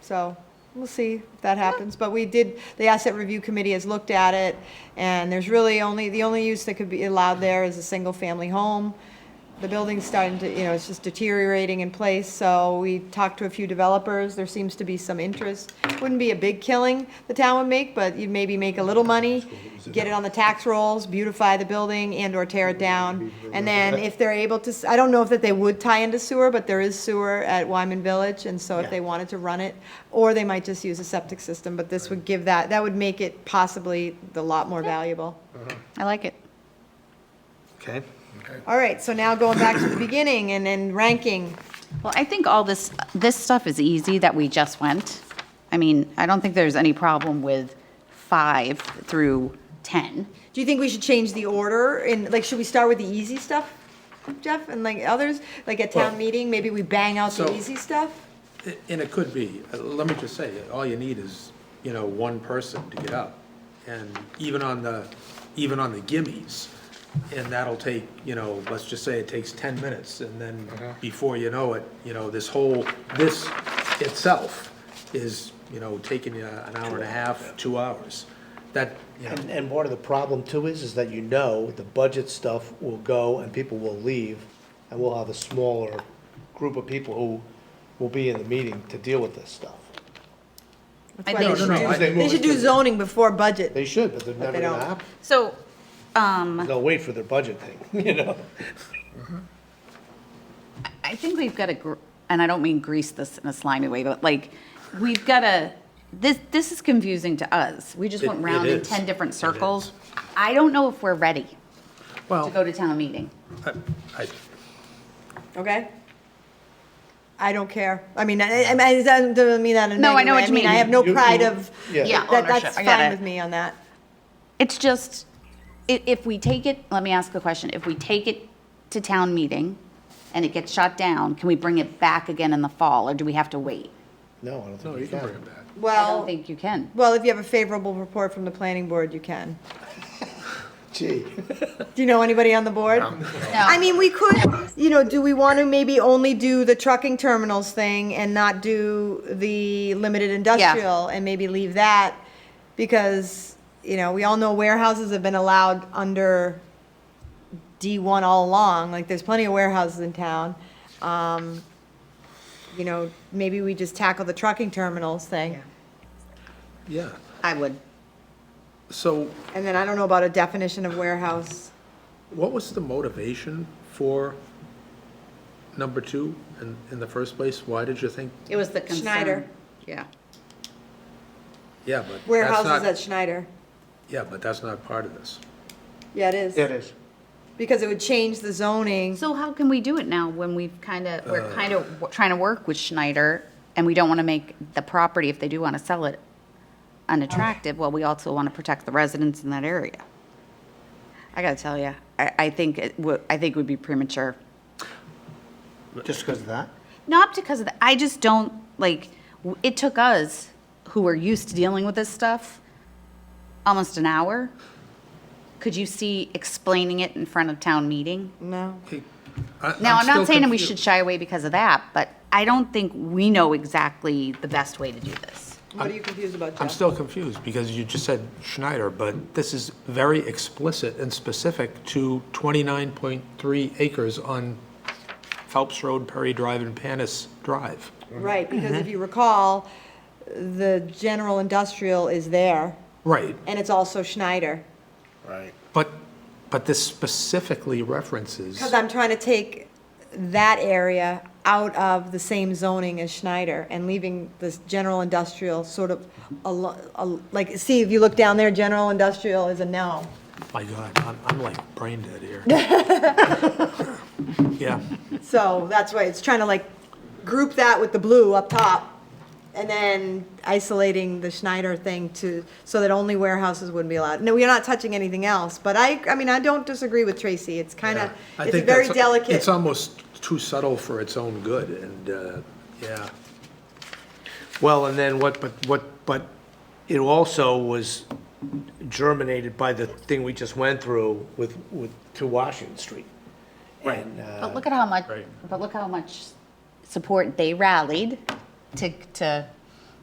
[SPEAKER 6] So, we'll see if that happens, but the asset review committee has looked at it, and there's really the only use that could be allowed there is a single-family home. The building's starting to, it's just deteriorating in place, so we talked to a few developers, there seems to be some interest. Wouldn't be a big killing the town would make, but you'd maybe make a little money, get it on the tax rolls, beautify the building and/or tear it down. And then if they're able to, I don't know if that they would tie into sewer, but there is sewer at Wyman Village, and so if they wanted to run it, or they might just use a septic system, but this would give that would make it possibly a lot more valuable.
[SPEAKER 2] I like it.
[SPEAKER 1] Okay.
[SPEAKER 6] All right, so now going back to the beginning and then ranking.
[SPEAKER 2] Well, I think all this stuff is easy that we just went. I mean, I don't think there's any problem with 5 through 10.
[SPEAKER 6] Do you think we should change the order should we start with the easy stuff, Jeff, and others? Like at town
[SPEAKER 7] Well,
[SPEAKER 6] meeting, maybe we bang out the
[SPEAKER 7] so-
[SPEAKER 6] easy stuff?
[SPEAKER 7] And it could be, let me just say, all you need is, one person to get up. And even on the gimmies, and that'll take, let's just say it takes 10 minutes, and then before you know it, this itself is, taking you an hour and a half, 2 hours. That,
[SPEAKER 1] And part of the problem too is that the budget stuff will go and people will leave, and we'll have a smaller group of people who will be in the meeting to deal with this stuff.
[SPEAKER 2] I
[SPEAKER 6] That's why
[SPEAKER 2] think,
[SPEAKER 6] they should do zoning before budget.
[SPEAKER 1] They should, but they're never
[SPEAKER 6] they
[SPEAKER 1] gonna
[SPEAKER 6] don't.
[SPEAKER 1] happen.
[SPEAKER 2] so,
[SPEAKER 1] They'll wait for their budget thing,
[SPEAKER 2] I think we've got to, and I don't mean grease this in a slimy way, but we've got to, this is confusing to us. We just went
[SPEAKER 7] It
[SPEAKER 2] round in
[SPEAKER 7] is.
[SPEAKER 2] 10 different circles. I don't know if we're ready to
[SPEAKER 7] well,
[SPEAKER 2] go to town meeting.
[SPEAKER 7] I,
[SPEAKER 6] Okay? I don't care. I mean, I doesn't mean that in a
[SPEAKER 2] No, I
[SPEAKER 6] negative
[SPEAKER 2] know
[SPEAKER 6] way.
[SPEAKER 2] what you mean.
[SPEAKER 6] I have no pride of,
[SPEAKER 2] Yeah,
[SPEAKER 6] that's
[SPEAKER 2] ownership, I get
[SPEAKER 6] fine
[SPEAKER 2] it.
[SPEAKER 6] with me on that.
[SPEAKER 2] It's just, if we take it, let me ask a question. If we take it to town meeting and it gets shot down, can we bring it back again in the fall, or do we have to wait?
[SPEAKER 1] No, I don't
[SPEAKER 7] no,
[SPEAKER 1] think
[SPEAKER 7] you can bring it back.
[SPEAKER 2] I don't
[SPEAKER 6] Well,
[SPEAKER 2] think you can.
[SPEAKER 6] if you have a favorable report from the planning board, you can.
[SPEAKER 1] Gee.
[SPEAKER 6] Do you know anybody on the board? I mean, we could, do we want to maybe only do the trucking terminals thing and not do the limited industrial and maybe leave that? Because, we all know warehouses have been allowed under D1 all along, there's plenty of warehouses in town. Maybe we just tackle the trucking terminals thing.
[SPEAKER 7] Yeah,
[SPEAKER 2] I would.
[SPEAKER 7] so
[SPEAKER 6] And then I don't know about a definition of warehouse.
[SPEAKER 7] what was the motivation for number 2 in the first place? Why did you think,
[SPEAKER 2] It was the concern.
[SPEAKER 6] Schneider.
[SPEAKER 2] Yeah.
[SPEAKER 7] yeah, but that's
[SPEAKER 6] Warehouses
[SPEAKER 7] not,
[SPEAKER 6] at Schneider.
[SPEAKER 7] yeah, but that's not part of this.
[SPEAKER 6] Yeah, it is.
[SPEAKER 1] It is.
[SPEAKER 6] Because it would change the zoning.
[SPEAKER 2] So how can we do it now when we're kind of trying to work with Schneider, and we don't want to make the property, if they do want to sell it, unattractive? Well, we also want to protect the residents in that area. I got to tell you, I think it would be premature.
[SPEAKER 1] Just because of that?
[SPEAKER 2] Not because of that. I just don't it took us, who are used to dealing with this stuff, almost an hour. Could you see explaining it in front of town meeting?
[SPEAKER 6] No.
[SPEAKER 2] Now, I'm
[SPEAKER 7] still
[SPEAKER 2] not saying we
[SPEAKER 7] confu-
[SPEAKER 2] should shy away because of that, but I don't think we know exactly the best way to do this.
[SPEAKER 6] What are you confused about, Jeff?
[SPEAKER 7] I'm still confused, because you just said Schneider, but this is very explicit and specific to 29.3 acres on Phelps Road, Perry Drive, and Panis Drive.
[SPEAKER 6] Right, because if you recall, the general industrial is there,
[SPEAKER 7] Right,
[SPEAKER 6] and it's also Schneider.
[SPEAKER 1] Right.
[SPEAKER 7] but this specifically references,
[SPEAKER 6] Because I'm trying to take that area out of the same zoning as Schneider and leaving this general industrial sort of, see, if you look down there, general industrial is a no.
[SPEAKER 7] my God, I'm like brain dead here. Yeah,
[SPEAKER 6] So that's why it's trying to group that with the blue up top, and then isolating the Schneider thing so that only warehouses wouldn't be allowed. No, we're not touching anything else, but I mean, I don't disagree with Tracy. It's kind of,
[SPEAKER 7] I
[SPEAKER 6] it's a
[SPEAKER 7] think
[SPEAKER 6] very
[SPEAKER 7] that's-
[SPEAKER 6] delicate.
[SPEAKER 7] It's almost too subtle for its own good, and, yeah.
[SPEAKER 1] Well, and then but it also was germinated by the thing we just went through to Washington Street.
[SPEAKER 7] Right.
[SPEAKER 1] And,
[SPEAKER 2] But look how much support they rallied to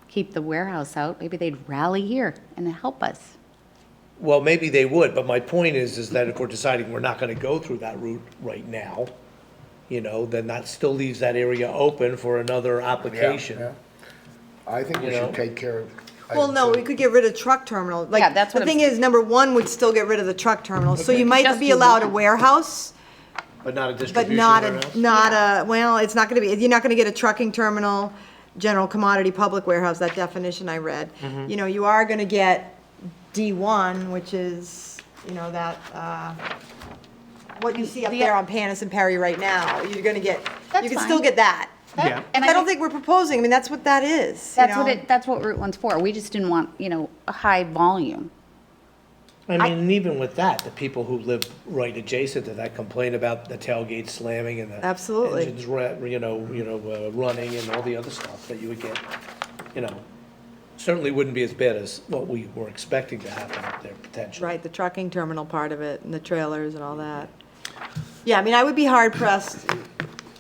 [SPEAKER 2] keep the warehouse out. Maybe they'd rally here and help us.
[SPEAKER 1] well, maybe they would, but my point is that if we're deciding we're not gonna go through that route right now, then that still leaves that area open for another application.
[SPEAKER 4] Yeah. I think we
[SPEAKER 1] You know?
[SPEAKER 4] should take care of.
[SPEAKER 6] Well, no, we could get rid of truck terminal. Like,
[SPEAKER 2] Yeah, that's what
[SPEAKER 6] the
[SPEAKER 2] I'm
[SPEAKER 6] thing is, number one would still get rid of the truck terminal. So you might
[SPEAKER 2] Just
[SPEAKER 6] be
[SPEAKER 2] do
[SPEAKER 6] allowed a
[SPEAKER 2] one.
[SPEAKER 6] warehouse,
[SPEAKER 1] But not a
[SPEAKER 6] but
[SPEAKER 1] distribution
[SPEAKER 6] not
[SPEAKER 1] warehouse?
[SPEAKER 6] well, it's not gonna be, you're not gonna get a trucking terminal, general commodity public warehouse, that definition I read. You are gonna get D1, which is, that, what you see up there on Panis and Perry right now. You're gonna get,
[SPEAKER 2] That's
[SPEAKER 6] you can
[SPEAKER 2] fine.
[SPEAKER 6] still get that.
[SPEAKER 1] Yeah.
[SPEAKER 2] And
[SPEAKER 6] I don't think we're proposing, I mean, that's what that is.
[SPEAKER 2] that's what Route 1's for. We just didn't want, a high volume.
[SPEAKER 1] I mean, and even with that, the people who live right adjacent to that complain about the tailgate slamming and the
[SPEAKER 6] Absolutely.
[SPEAKER 1] engines, running and all the other stuff that you would get, certainly wouldn't be as bad as what we were expecting to happen up there potentially.
[SPEAKER 6] Right, the trucking terminal part of it, and the trailers and all that. Yeah, I mean, I would be hard pressed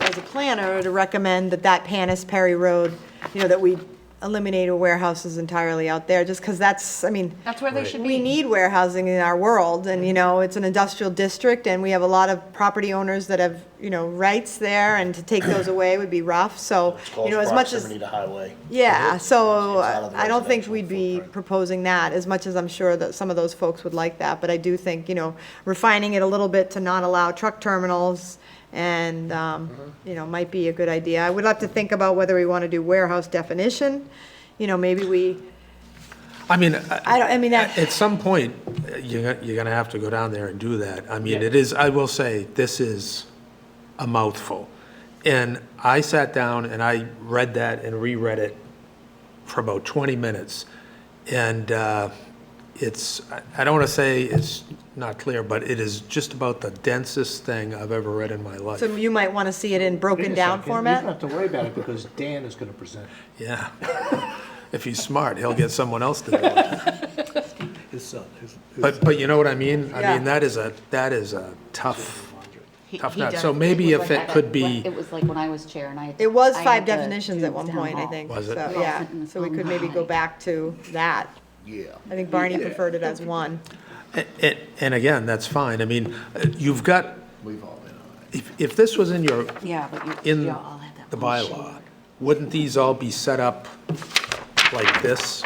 [SPEAKER 6] as a planner to recommend that Panis Perry Road, that we eliminate warehouses entirely out there, just because that's
[SPEAKER 2] That's where they should
[SPEAKER 6] we need warehousing in our world, and, it's an industrial district, and we have a lot of property owners that have, rights there, and to take those away would be rough, so, as much as.
[SPEAKER 4] Proximity to highway.
[SPEAKER 6] Yeah, so
[SPEAKER 4] It's out of the
[SPEAKER 6] I don't think
[SPEAKER 4] residential
[SPEAKER 6] we'd be
[SPEAKER 4] footprint.
[SPEAKER 6] proposing that, as much as I'm sure that some of those folks would like that. But I do think, refining it a little bit to not allow truck terminals and, might be a good idea. I would have to think about whether we want to do warehouse definition. Maybe we,
[SPEAKER 7] I mean,
[SPEAKER 6] that.
[SPEAKER 7] at some point, you're gonna have to go down there and do that. I mean, it is, I will say, this is a mouthful. And I sat down and I read that and reread it for about 20 minutes. And I don't want to say it's not clear, but it is just about the densest thing I've ever read in my life.
[SPEAKER 6] So you might want to see it in broken down
[SPEAKER 1] You
[SPEAKER 6] format?
[SPEAKER 1] don't have to worry about it because Dan is going to present.
[SPEAKER 7] Yeah. If he's smart, he'll get someone else to do it.
[SPEAKER 1] His son.
[SPEAKER 7] But you know what I mean? I
[SPEAKER 6] Yeah.
[SPEAKER 7] mean, that is a tough
[SPEAKER 2] He
[SPEAKER 7] nut.
[SPEAKER 2] does.
[SPEAKER 7] So maybe
[SPEAKER 2] was
[SPEAKER 7] if
[SPEAKER 2] like
[SPEAKER 7] it could be,
[SPEAKER 2] It was like when I was chair and I.
[SPEAKER 6] It was
[SPEAKER 2] I
[SPEAKER 6] 5
[SPEAKER 2] had to
[SPEAKER 6] definitions
[SPEAKER 2] do
[SPEAKER 6] at one
[SPEAKER 2] town
[SPEAKER 6] point, I
[SPEAKER 2] hall.
[SPEAKER 6] think.
[SPEAKER 7] Was it?
[SPEAKER 6] So,
[SPEAKER 2] Well,
[SPEAKER 6] yeah,
[SPEAKER 2] in the
[SPEAKER 6] so we could
[SPEAKER 2] town
[SPEAKER 6] maybe go
[SPEAKER 2] hall.
[SPEAKER 6] back to that.
[SPEAKER 4] Yeah.
[SPEAKER 6] I think Barney preferred it as one.
[SPEAKER 7] and again, that's fine. I mean, you've got,
[SPEAKER 4] We've all been on it.
[SPEAKER 7] if this was in your,
[SPEAKER 2] Yeah, but
[SPEAKER 7] in
[SPEAKER 2] you all had that
[SPEAKER 7] the
[SPEAKER 2] one
[SPEAKER 7] bylaw,
[SPEAKER 2] sheet.
[SPEAKER 7] wouldn't these all be set up like this,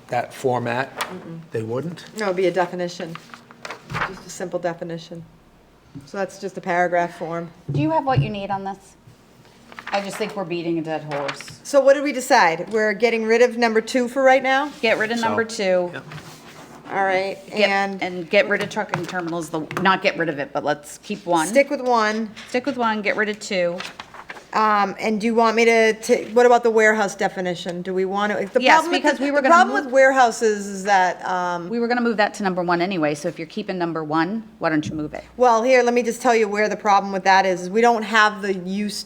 [SPEAKER 7] that format? They wouldn't?
[SPEAKER 6] No, it'd be a definition, just a simple definition. So that's just a paragraph form.
[SPEAKER 2] Do you have what you need on this? I just think we're beating a dead horse.
[SPEAKER 6] So what did we decide? We're getting rid of number 2 for right now?
[SPEAKER 2] Get rid of number 2.
[SPEAKER 7] Yep.
[SPEAKER 6] All right,
[SPEAKER 2] And get rid of trucking terminals, not get rid of it, but let's keep 1.
[SPEAKER 6] stick with 1.
[SPEAKER 2] Stick with 1, get rid of 2.
[SPEAKER 6] And do you want me to, what about the warehouse definition? Do we want to? The
[SPEAKER 2] Yes,
[SPEAKER 6] problem with
[SPEAKER 2] because
[SPEAKER 6] the-
[SPEAKER 2] we were
[SPEAKER 6] The
[SPEAKER 2] gonna
[SPEAKER 6] problem
[SPEAKER 2] move-
[SPEAKER 6] with warehouses is that,
[SPEAKER 2] We were gonna move that to number 1 anyway, so if you're keeping number 1, why don't you move it?
[SPEAKER 6] well, here, let me just tell you where the problem with that is we don't have the use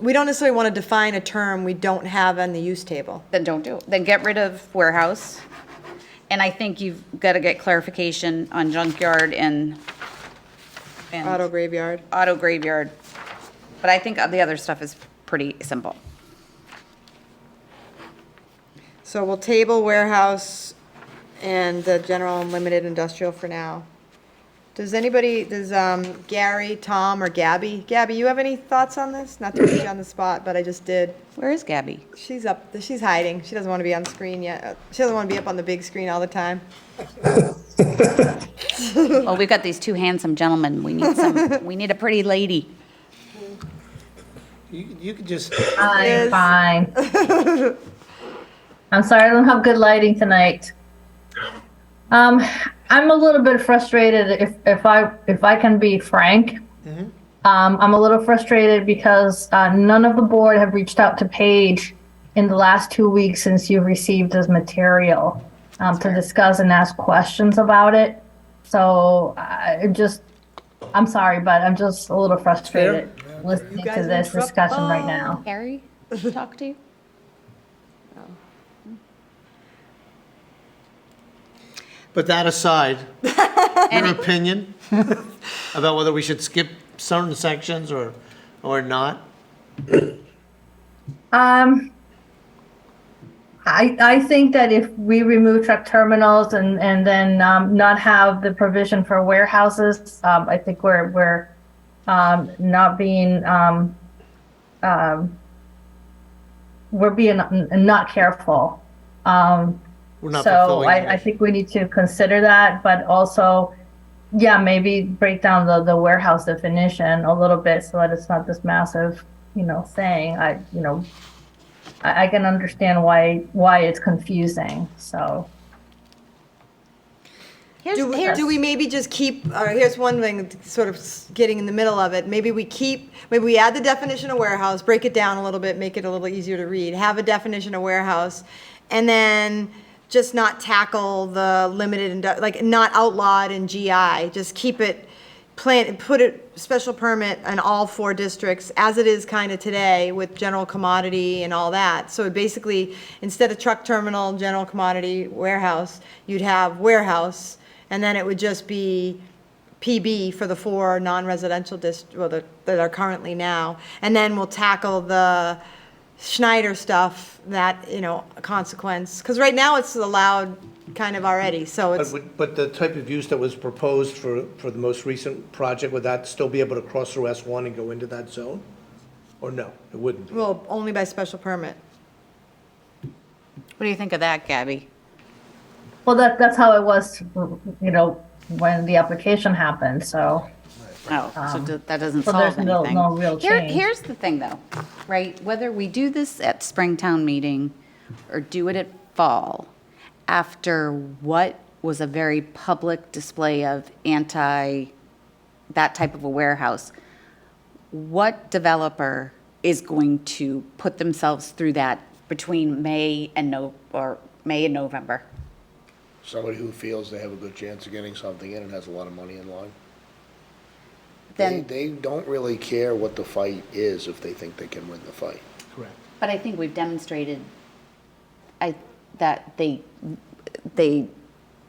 [SPEAKER 6] we don't necessarily want to define a term we don't have on the use table.
[SPEAKER 2] Then don't do it. Then get rid of warehouse. And I think you've gotta get clarification on junkyard and
[SPEAKER 6] Auto graveyard.
[SPEAKER 2] auto graveyard. But I think the other stuff is pretty simple.
[SPEAKER 6] So we'll table warehouse and general and limited industrial for now. Does Gary, Tom, or Gabby? Gabby, you have any thoughts on this? Not to put you on the spot, but I just did.
[SPEAKER 2] Where is Gabby?
[SPEAKER 6] She's hiding. She doesn't want to be on screen yet. She doesn't want to be up on the big screen all the time.
[SPEAKER 2] Well, we've got these 2 handsome gentlemen. We need a pretty lady.
[SPEAKER 1] You could just,
[SPEAKER 6] Yes.
[SPEAKER 9] I'm fine. I'm sorry, I don't have good lighting tonight. I'm a little bit frustrated if I can be frank. I'm a little frustrated because none of the board have reached out to Paige in the last 2 weeks since you've received this material to discuss and ask questions about it. So I'm sorry, but I'm just a little frustrated listening
[SPEAKER 6] You
[SPEAKER 9] to
[SPEAKER 6] guys are in
[SPEAKER 9] this discussion right
[SPEAKER 6] trouble.
[SPEAKER 9] now.
[SPEAKER 2] Harry, talk to you?
[SPEAKER 1] but that aside, your opinion about whether we should skip certain sections or not?
[SPEAKER 9] I think that if we remove truck terminals and then not have the provision for warehouses, I think we're not being, we're being not careful.
[SPEAKER 1] We're not
[SPEAKER 9] So
[SPEAKER 1] fulfilling the
[SPEAKER 9] I
[SPEAKER 1] mission.
[SPEAKER 9] think we need to consider that, but also, yeah, maybe break down the warehouse definition a little bit so that it's not this massive, thing. I can understand why it's confusing, so.
[SPEAKER 6] Do we maybe just keep, or here's one thing, sort of getting in the middle of it, maybe we add the definition of warehouse, break it down a little bit, make it a little easier to read, have a definition of warehouse, and then just not tackle the limited, like, not outlawed in GI, just keep it, put it, special permit in all 4 districts, as it is kind of today with general commodity and all that. So basically, instead of truck terminal, general commodity, warehouse, you'd have warehouse, and then it would just be PB for the 4 non-residential that are currently now. And then we'll tackle the Schneider stuff, that, consequence. Because right now it's allowed kind of already, so it's,
[SPEAKER 1] But the type of use that was proposed for the most recent project, would that still be able to cross through S1 and go into that zone? Or no, it wouldn't be?
[SPEAKER 6] well, only by special permit.
[SPEAKER 2] What do you think of that, Gabby?
[SPEAKER 9] Well, that's how it was, when the application happened, so.
[SPEAKER 2] Oh, so that doesn't
[SPEAKER 9] So
[SPEAKER 2] solve
[SPEAKER 9] there's no
[SPEAKER 2] anything.
[SPEAKER 9] real change.
[SPEAKER 2] Here's the thing, though, right? Whether we do this at Springtown meeting or do it at fall, after what was a very public display of that type of a warehouse, what developer is going to put themselves through that between May and November?
[SPEAKER 4] Somebody who feels they have a good chance of getting something in and has a lot of money in line.
[SPEAKER 2] Then,
[SPEAKER 4] They don't really care what the fight is if they think they can win the fight.
[SPEAKER 1] Correct.
[SPEAKER 2] but I think we've demonstrated that they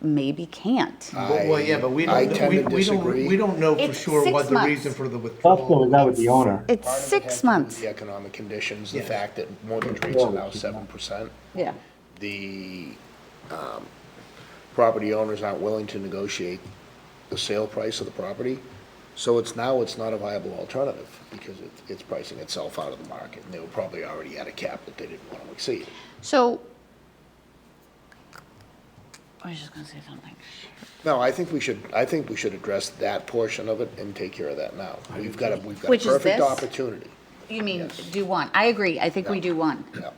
[SPEAKER 2] maybe can't.
[SPEAKER 1] Well, yeah, but we
[SPEAKER 4] I
[SPEAKER 1] don't,
[SPEAKER 4] tend to
[SPEAKER 1] we don't,
[SPEAKER 4] disagree.
[SPEAKER 1] we don't know for
[SPEAKER 2] It's
[SPEAKER 1] sure
[SPEAKER 2] 6
[SPEAKER 1] what the
[SPEAKER 2] months.
[SPEAKER 1] reason for the
[SPEAKER 5] Foxborough
[SPEAKER 1] withdrawal.
[SPEAKER 5] is out with the owner.
[SPEAKER 2] It's
[SPEAKER 4] Part of it has
[SPEAKER 2] 6
[SPEAKER 4] to do with
[SPEAKER 2] months.
[SPEAKER 4] the economic conditions, the
[SPEAKER 1] Yeah.
[SPEAKER 4] fact that mortgage rates are now 7%.
[SPEAKER 2] Yeah.
[SPEAKER 4] The property owners aren't willing to negotiate the sale price of the property. So it's not a viable alternative because it's pricing itself out of the market. And they were probably already at a cap that they didn't want to exceed.
[SPEAKER 2] So, I was just gonna say something.
[SPEAKER 4] No, I think we should address that portion of it and take care of that now. We've got a
[SPEAKER 2] Which is
[SPEAKER 4] perfect
[SPEAKER 2] this?
[SPEAKER 4] opportunity.
[SPEAKER 2] You mean,
[SPEAKER 4] Yes.
[SPEAKER 2] do one? I agree, I think we
[SPEAKER 4] Yeah.
[SPEAKER 2] do one.
[SPEAKER 4] Yeah.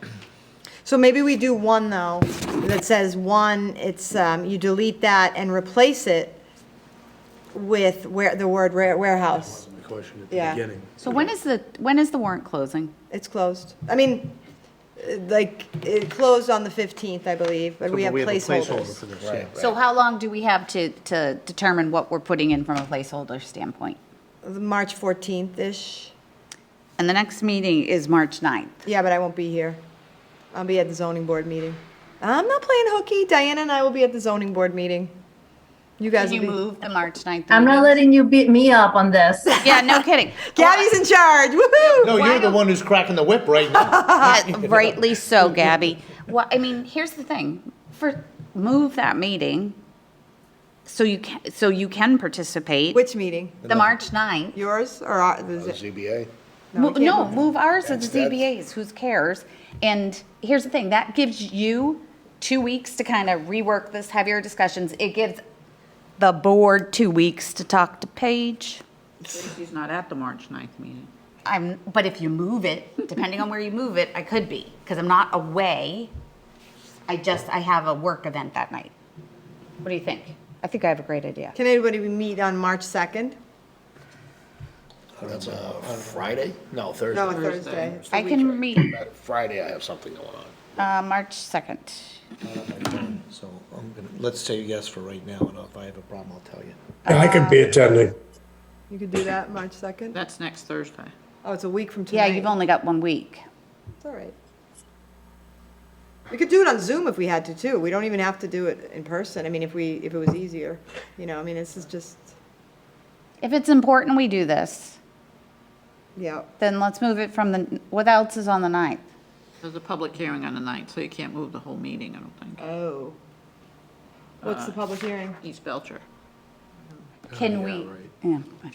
[SPEAKER 6] So maybe we do one, though, that says one, it's, you delete that and replace it with the word warehouse.
[SPEAKER 7] My question at the
[SPEAKER 6] Yeah.
[SPEAKER 7] beginning.
[SPEAKER 2] So when is the warrant closing?
[SPEAKER 6] It's closed. I mean, like, it closed on the 15th, I believe, but
[SPEAKER 1] So,
[SPEAKER 6] we have
[SPEAKER 1] a placeholder
[SPEAKER 6] placeholders.
[SPEAKER 1] for this,
[SPEAKER 4] Right.
[SPEAKER 1] yeah.
[SPEAKER 2] So how long do we have to determine what we're putting in from a placeholder standpoint?
[SPEAKER 6] March 14th-ish.
[SPEAKER 2] And the next meeting is March 9th.
[SPEAKER 6] Yeah, but I won't be here. I'll be at the zoning board meeting. I'm not playing hooky. Diana and I will be at the zoning board meeting. You guys
[SPEAKER 2] Can
[SPEAKER 6] will
[SPEAKER 2] you
[SPEAKER 6] be.
[SPEAKER 2] move the March 9th?
[SPEAKER 9] I'm not
[SPEAKER 2] meeting?
[SPEAKER 9] letting you beat me up on this.
[SPEAKER 2] Yeah, no kidding.
[SPEAKER 6] Gabby's in charge. Woohoo!
[SPEAKER 1] No,
[SPEAKER 2] Why
[SPEAKER 1] you're the
[SPEAKER 2] don't-
[SPEAKER 1] one who's cracking the whip right now.
[SPEAKER 2] Rightly so, Gabby. Well, I mean, here's the thing. Move that meeting so you can participate.
[SPEAKER 6] Which meeting?
[SPEAKER 2] The March 9th.
[SPEAKER 6] Yours or is it?
[SPEAKER 4] ZBA.
[SPEAKER 6] No, we can't
[SPEAKER 2] No,
[SPEAKER 6] move
[SPEAKER 2] move ours to the
[SPEAKER 4] That's-
[SPEAKER 2] ZBAs, who cares? And here's the thing, that gives you 2 weeks to kind of rework this, have your discussions. It gives the board 2 weeks to talk to Paige.
[SPEAKER 3] Tracy's not at the March 9th meeting.
[SPEAKER 2] But if you move it, depending on where you move it, I could be, because I'm not away. I have a work event that night. What do you think? I think I have a great idea.
[SPEAKER 6] Can anybody meet on March 2nd?
[SPEAKER 4] That's a Friday? No, Thursday.
[SPEAKER 6] No, Thursday. It's the
[SPEAKER 2] I
[SPEAKER 6] week
[SPEAKER 2] can
[SPEAKER 6] right.
[SPEAKER 2] meet,
[SPEAKER 4] Friday I have something going on.
[SPEAKER 2] March 2nd.
[SPEAKER 1] So let's say yes for right now, and if I have a problem, I'll tell you.
[SPEAKER 8] Yeah, I could be attending.
[SPEAKER 6] You could do that, March 2nd?
[SPEAKER 3] That's next Thursday.
[SPEAKER 6] Oh, it's a week from
[SPEAKER 2] Yeah,
[SPEAKER 6] tonight.
[SPEAKER 2] you've only got 1 week.
[SPEAKER 6] It's all right. We could do it on Zoom if we had to, too. We don't even have to do it in person. I mean, if it was easier, I mean, this is just,
[SPEAKER 2] If it's important we do this,
[SPEAKER 6] yeah.
[SPEAKER 2] then let's move it from what else is on the 9th?
[SPEAKER 3] There's a public hearing on the 9th, so you can't move the whole meeting, I don't think.
[SPEAKER 6] Oh. What's the public hearing?
[SPEAKER 3] East Belcher.
[SPEAKER 2] Can we? Yeah, I don't know.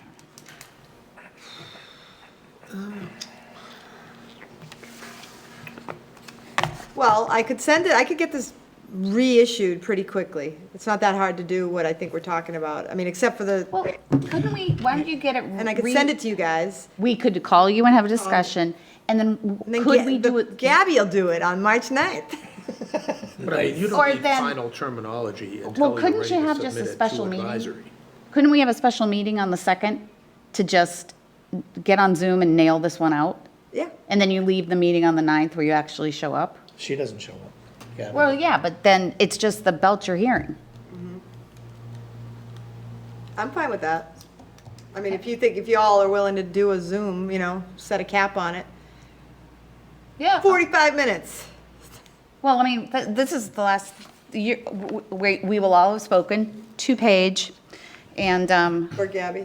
[SPEAKER 6] Well, I could send it, I could get this reissued pretty quickly. It's not that hard to do what I think we're talking about. I mean, except for the,
[SPEAKER 2] Well, couldn't we, why don't you get it?
[SPEAKER 6] and I could send it to you guys.
[SPEAKER 2] We could call you and have a discussion, and then
[SPEAKER 6] And then
[SPEAKER 2] could we do it?
[SPEAKER 6] Gabby will do it on March 9th.
[SPEAKER 7] But I mean, you
[SPEAKER 2] Or
[SPEAKER 7] don't need
[SPEAKER 2] then-
[SPEAKER 7] final terminology
[SPEAKER 2] Well,
[SPEAKER 7] until you're
[SPEAKER 2] couldn't
[SPEAKER 7] ready
[SPEAKER 2] you
[SPEAKER 7] to
[SPEAKER 2] have just a
[SPEAKER 7] submit it
[SPEAKER 2] special
[SPEAKER 7] to
[SPEAKER 2] meeting?
[SPEAKER 7] advisory.
[SPEAKER 2] Couldn't we have a special meeting on the 2nd to just get on Zoom and nail this one out?
[SPEAKER 6] Yeah.
[SPEAKER 2] And then you leave the meeting on the 9th where you actually show up?
[SPEAKER 1] She doesn't show up. Yeah.
[SPEAKER 2] Well, yeah, but then it's just the Belcher hearing.
[SPEAKER 6] I'm fine with that. I mean, if you all are willing to do a Zoom, set a cap on it.
[SPEAKER 2] Yeah.
[SPEAKER 6] 45 minutes.
[SPEAKER 2] Well, I mean, this is the last year, we will all have spoken, 2-page, and,
[SPEAKER 6] Or Gabby.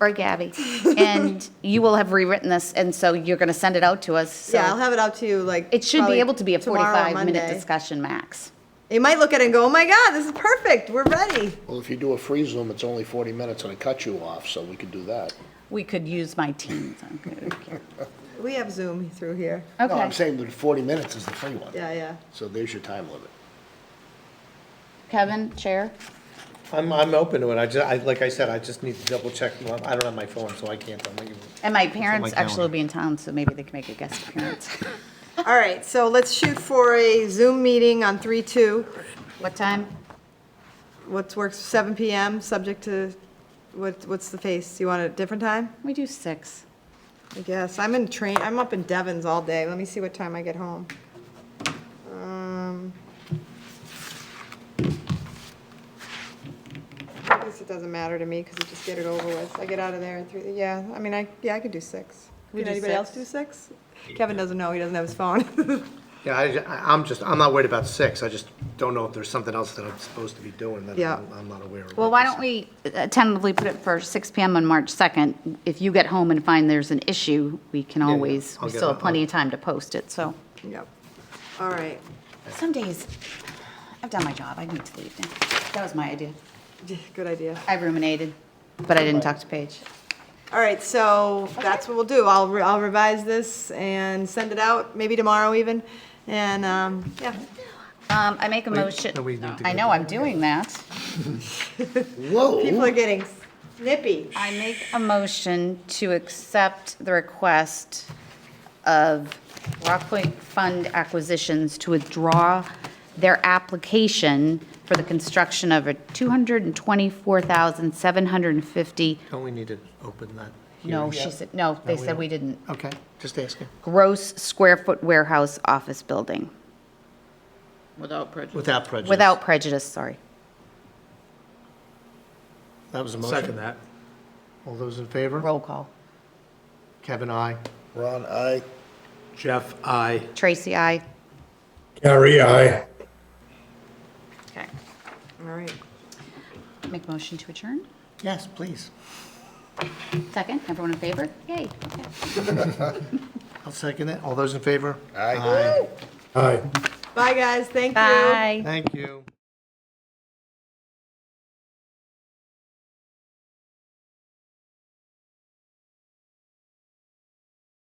[SPEAKER 2] or Gabby, and you will have rewritten this, and so you're gonna send it out to us, so.
[SPEAKER 6] Yeah, I'll have it out to you like.
[SPEAKER 2] It should be
[SPEAKER 6] probably
[SPEAKER 2] able to be a
[SPEAKER 6] tomorrow or
[SPEAKER 2] 45-minute
[SPEAKER 6] Monday.
[SPEAKER 2] discussion max.
[SPEAKER 6] You might look at it and go, oh my God, this is perfect, we're ready.
[SPEAKER 4] Well, if you do a free Zoom, it's only 40 minutes and it cuts you off, so we could do that.
[SPEAKER 2] We could use my Teams. Okay.
[SPEAKER 6] We have Zoom through here.
[SPEAKER 4] No, I'm
[SPEAKER 2] Okay.
[SPEAKER 4] saying that 40 minutes is the free one.
[SPEAKER 6] Yeah, yeah.
[SPEAKER 4] So there's your time limit.
[SPEAKER 2] Kevin, Chair?
[SPEAKER 1] I'm open to it. Like I said, I just need to double check. Well, I don't have my phone, so I can't.
[SPEAKER 2] And my parents
[SPEAKER 1] calendar.
[SPEAKER 2] actually will be in town, so maybe they can make a guest appearance.
[SPEAKER 6] All right, so let's shoot for a Zoom meeting on 3/2.
[SPEAKER 2] What time?
[SPEAKER 6] What works, 7 PM, subject to, what's the face? You want a different time?
[SPEAKER 2] We do 6.
[SPEAKER 6] I guess. I'm up in Devon's all day. Let me see what time I get home. I guess it doesn't matter to me, because you just get it over with. I get out of there at 3, yeah, I mean, I could do 6.
[SPEAKER 2] We
[SPEAKER 6] Can
[SPEAKER 2] do
[SPEAKER 6] anybody else
[SPEAKER 2] 6?
[SPEAKER 6] do 6? Kevin doesn't know, he doesn't have his phone.
[SPEAKER 1] Yeah, I'm not worried about 6. I just don't know if there's something else that I'm supposed to be doing that
[SPEAKER 6] Yeah.
[SPEAKER 1] I'm not aware of.
[SPEAKER 2] Well, why don't we tentatively put it for 6 PM on March 2nd? If you get home and find there's an issue, we can always,
[SPEAKER 1] I'll
[SPEAKER 2] we
[SPEAKER 1] get
[SPEAKER 2] still
[SPEAKER 1] it.
[SPEAKER 2] have plenty of time to post it, so.
[SPEAKER 6] Yep. All right,
[SPEAKER 2] Some days, I've done my job, I need to leave now. That was my idea.
[SPEAKER 6] good idea.
[SPEAKER 2] I ruminated, but I didn't talk to Paige.
[SPEAKER 6] All right, so that's what we'll do. I'll revise this and send it out, maybe tomorrow even, and, yeah.
[SPEAKER 2] I make a motion,
[SPEAKER 1] no, we need to
[SPEAKER 2] I
[SPEAKER 1] go
[SPEAKER 2] know, I'm doing that.
[SPEAKER 4] Whoa.
[SPEAKER 6] People are getting snippy.
[SPEAKER 2] I make a motion to accept the request of Rockpoint Fund Acquisitions to withdraw their application for the construction of a 224,750,
[SPEAKER 1] Don't we need to open that?
[SPEAKER 2] no,
[SPEAKER 1] hearing
[SPEAKER 2] she
[SPEAKER 1] yet?
[SPEAKER 2] said, no, they
[SPEAKER 1] we
[SPEAKER 2] said
[SPEAKER 1] don't.
[SPEAKER 2] we didn't.
[SPEAKER 1] Okay, just asking.
[SPEAKER 2] Gross square foot warehouse office building,
[SPEAKER 3] Without prejudice.
[SPEAKER 1] Without prejudice.
[SPEAKER 2] without prejudice, sorry.
[SPEAKER 1] That was a motion.
[SPEAKER 7] Second that.
[SPEAKER 1] All those in favor?
[SPEAKER 2] Roll call.
[SPEAKER 1] Kevin, aye.
[SPEAKER 4] Ron, aye.
[SPEAKER 7] Jeff, I.
[SPEAKER 2] Tracy, I.
[SPEAKER 8] Carrie, aye.
[SPEAKER 2] Okay.
[SPEAKER 6] All right.
[SPEAKER 2] Make a motion to adjourn?
[SPEAKER 1] Yes, please.
[SPEAKER 2] Second, everyone in favor? Yay, okay.
[SPEAKER 1] I'll second it. All those in favor?
[SPEAKER 4] Aye.
[SPEAKER 8] Aye.
[SPEAKER 6] Bye, guys, thank you.
[SPEAKER 2] Bye.
[SPEAKER 1] Thank you.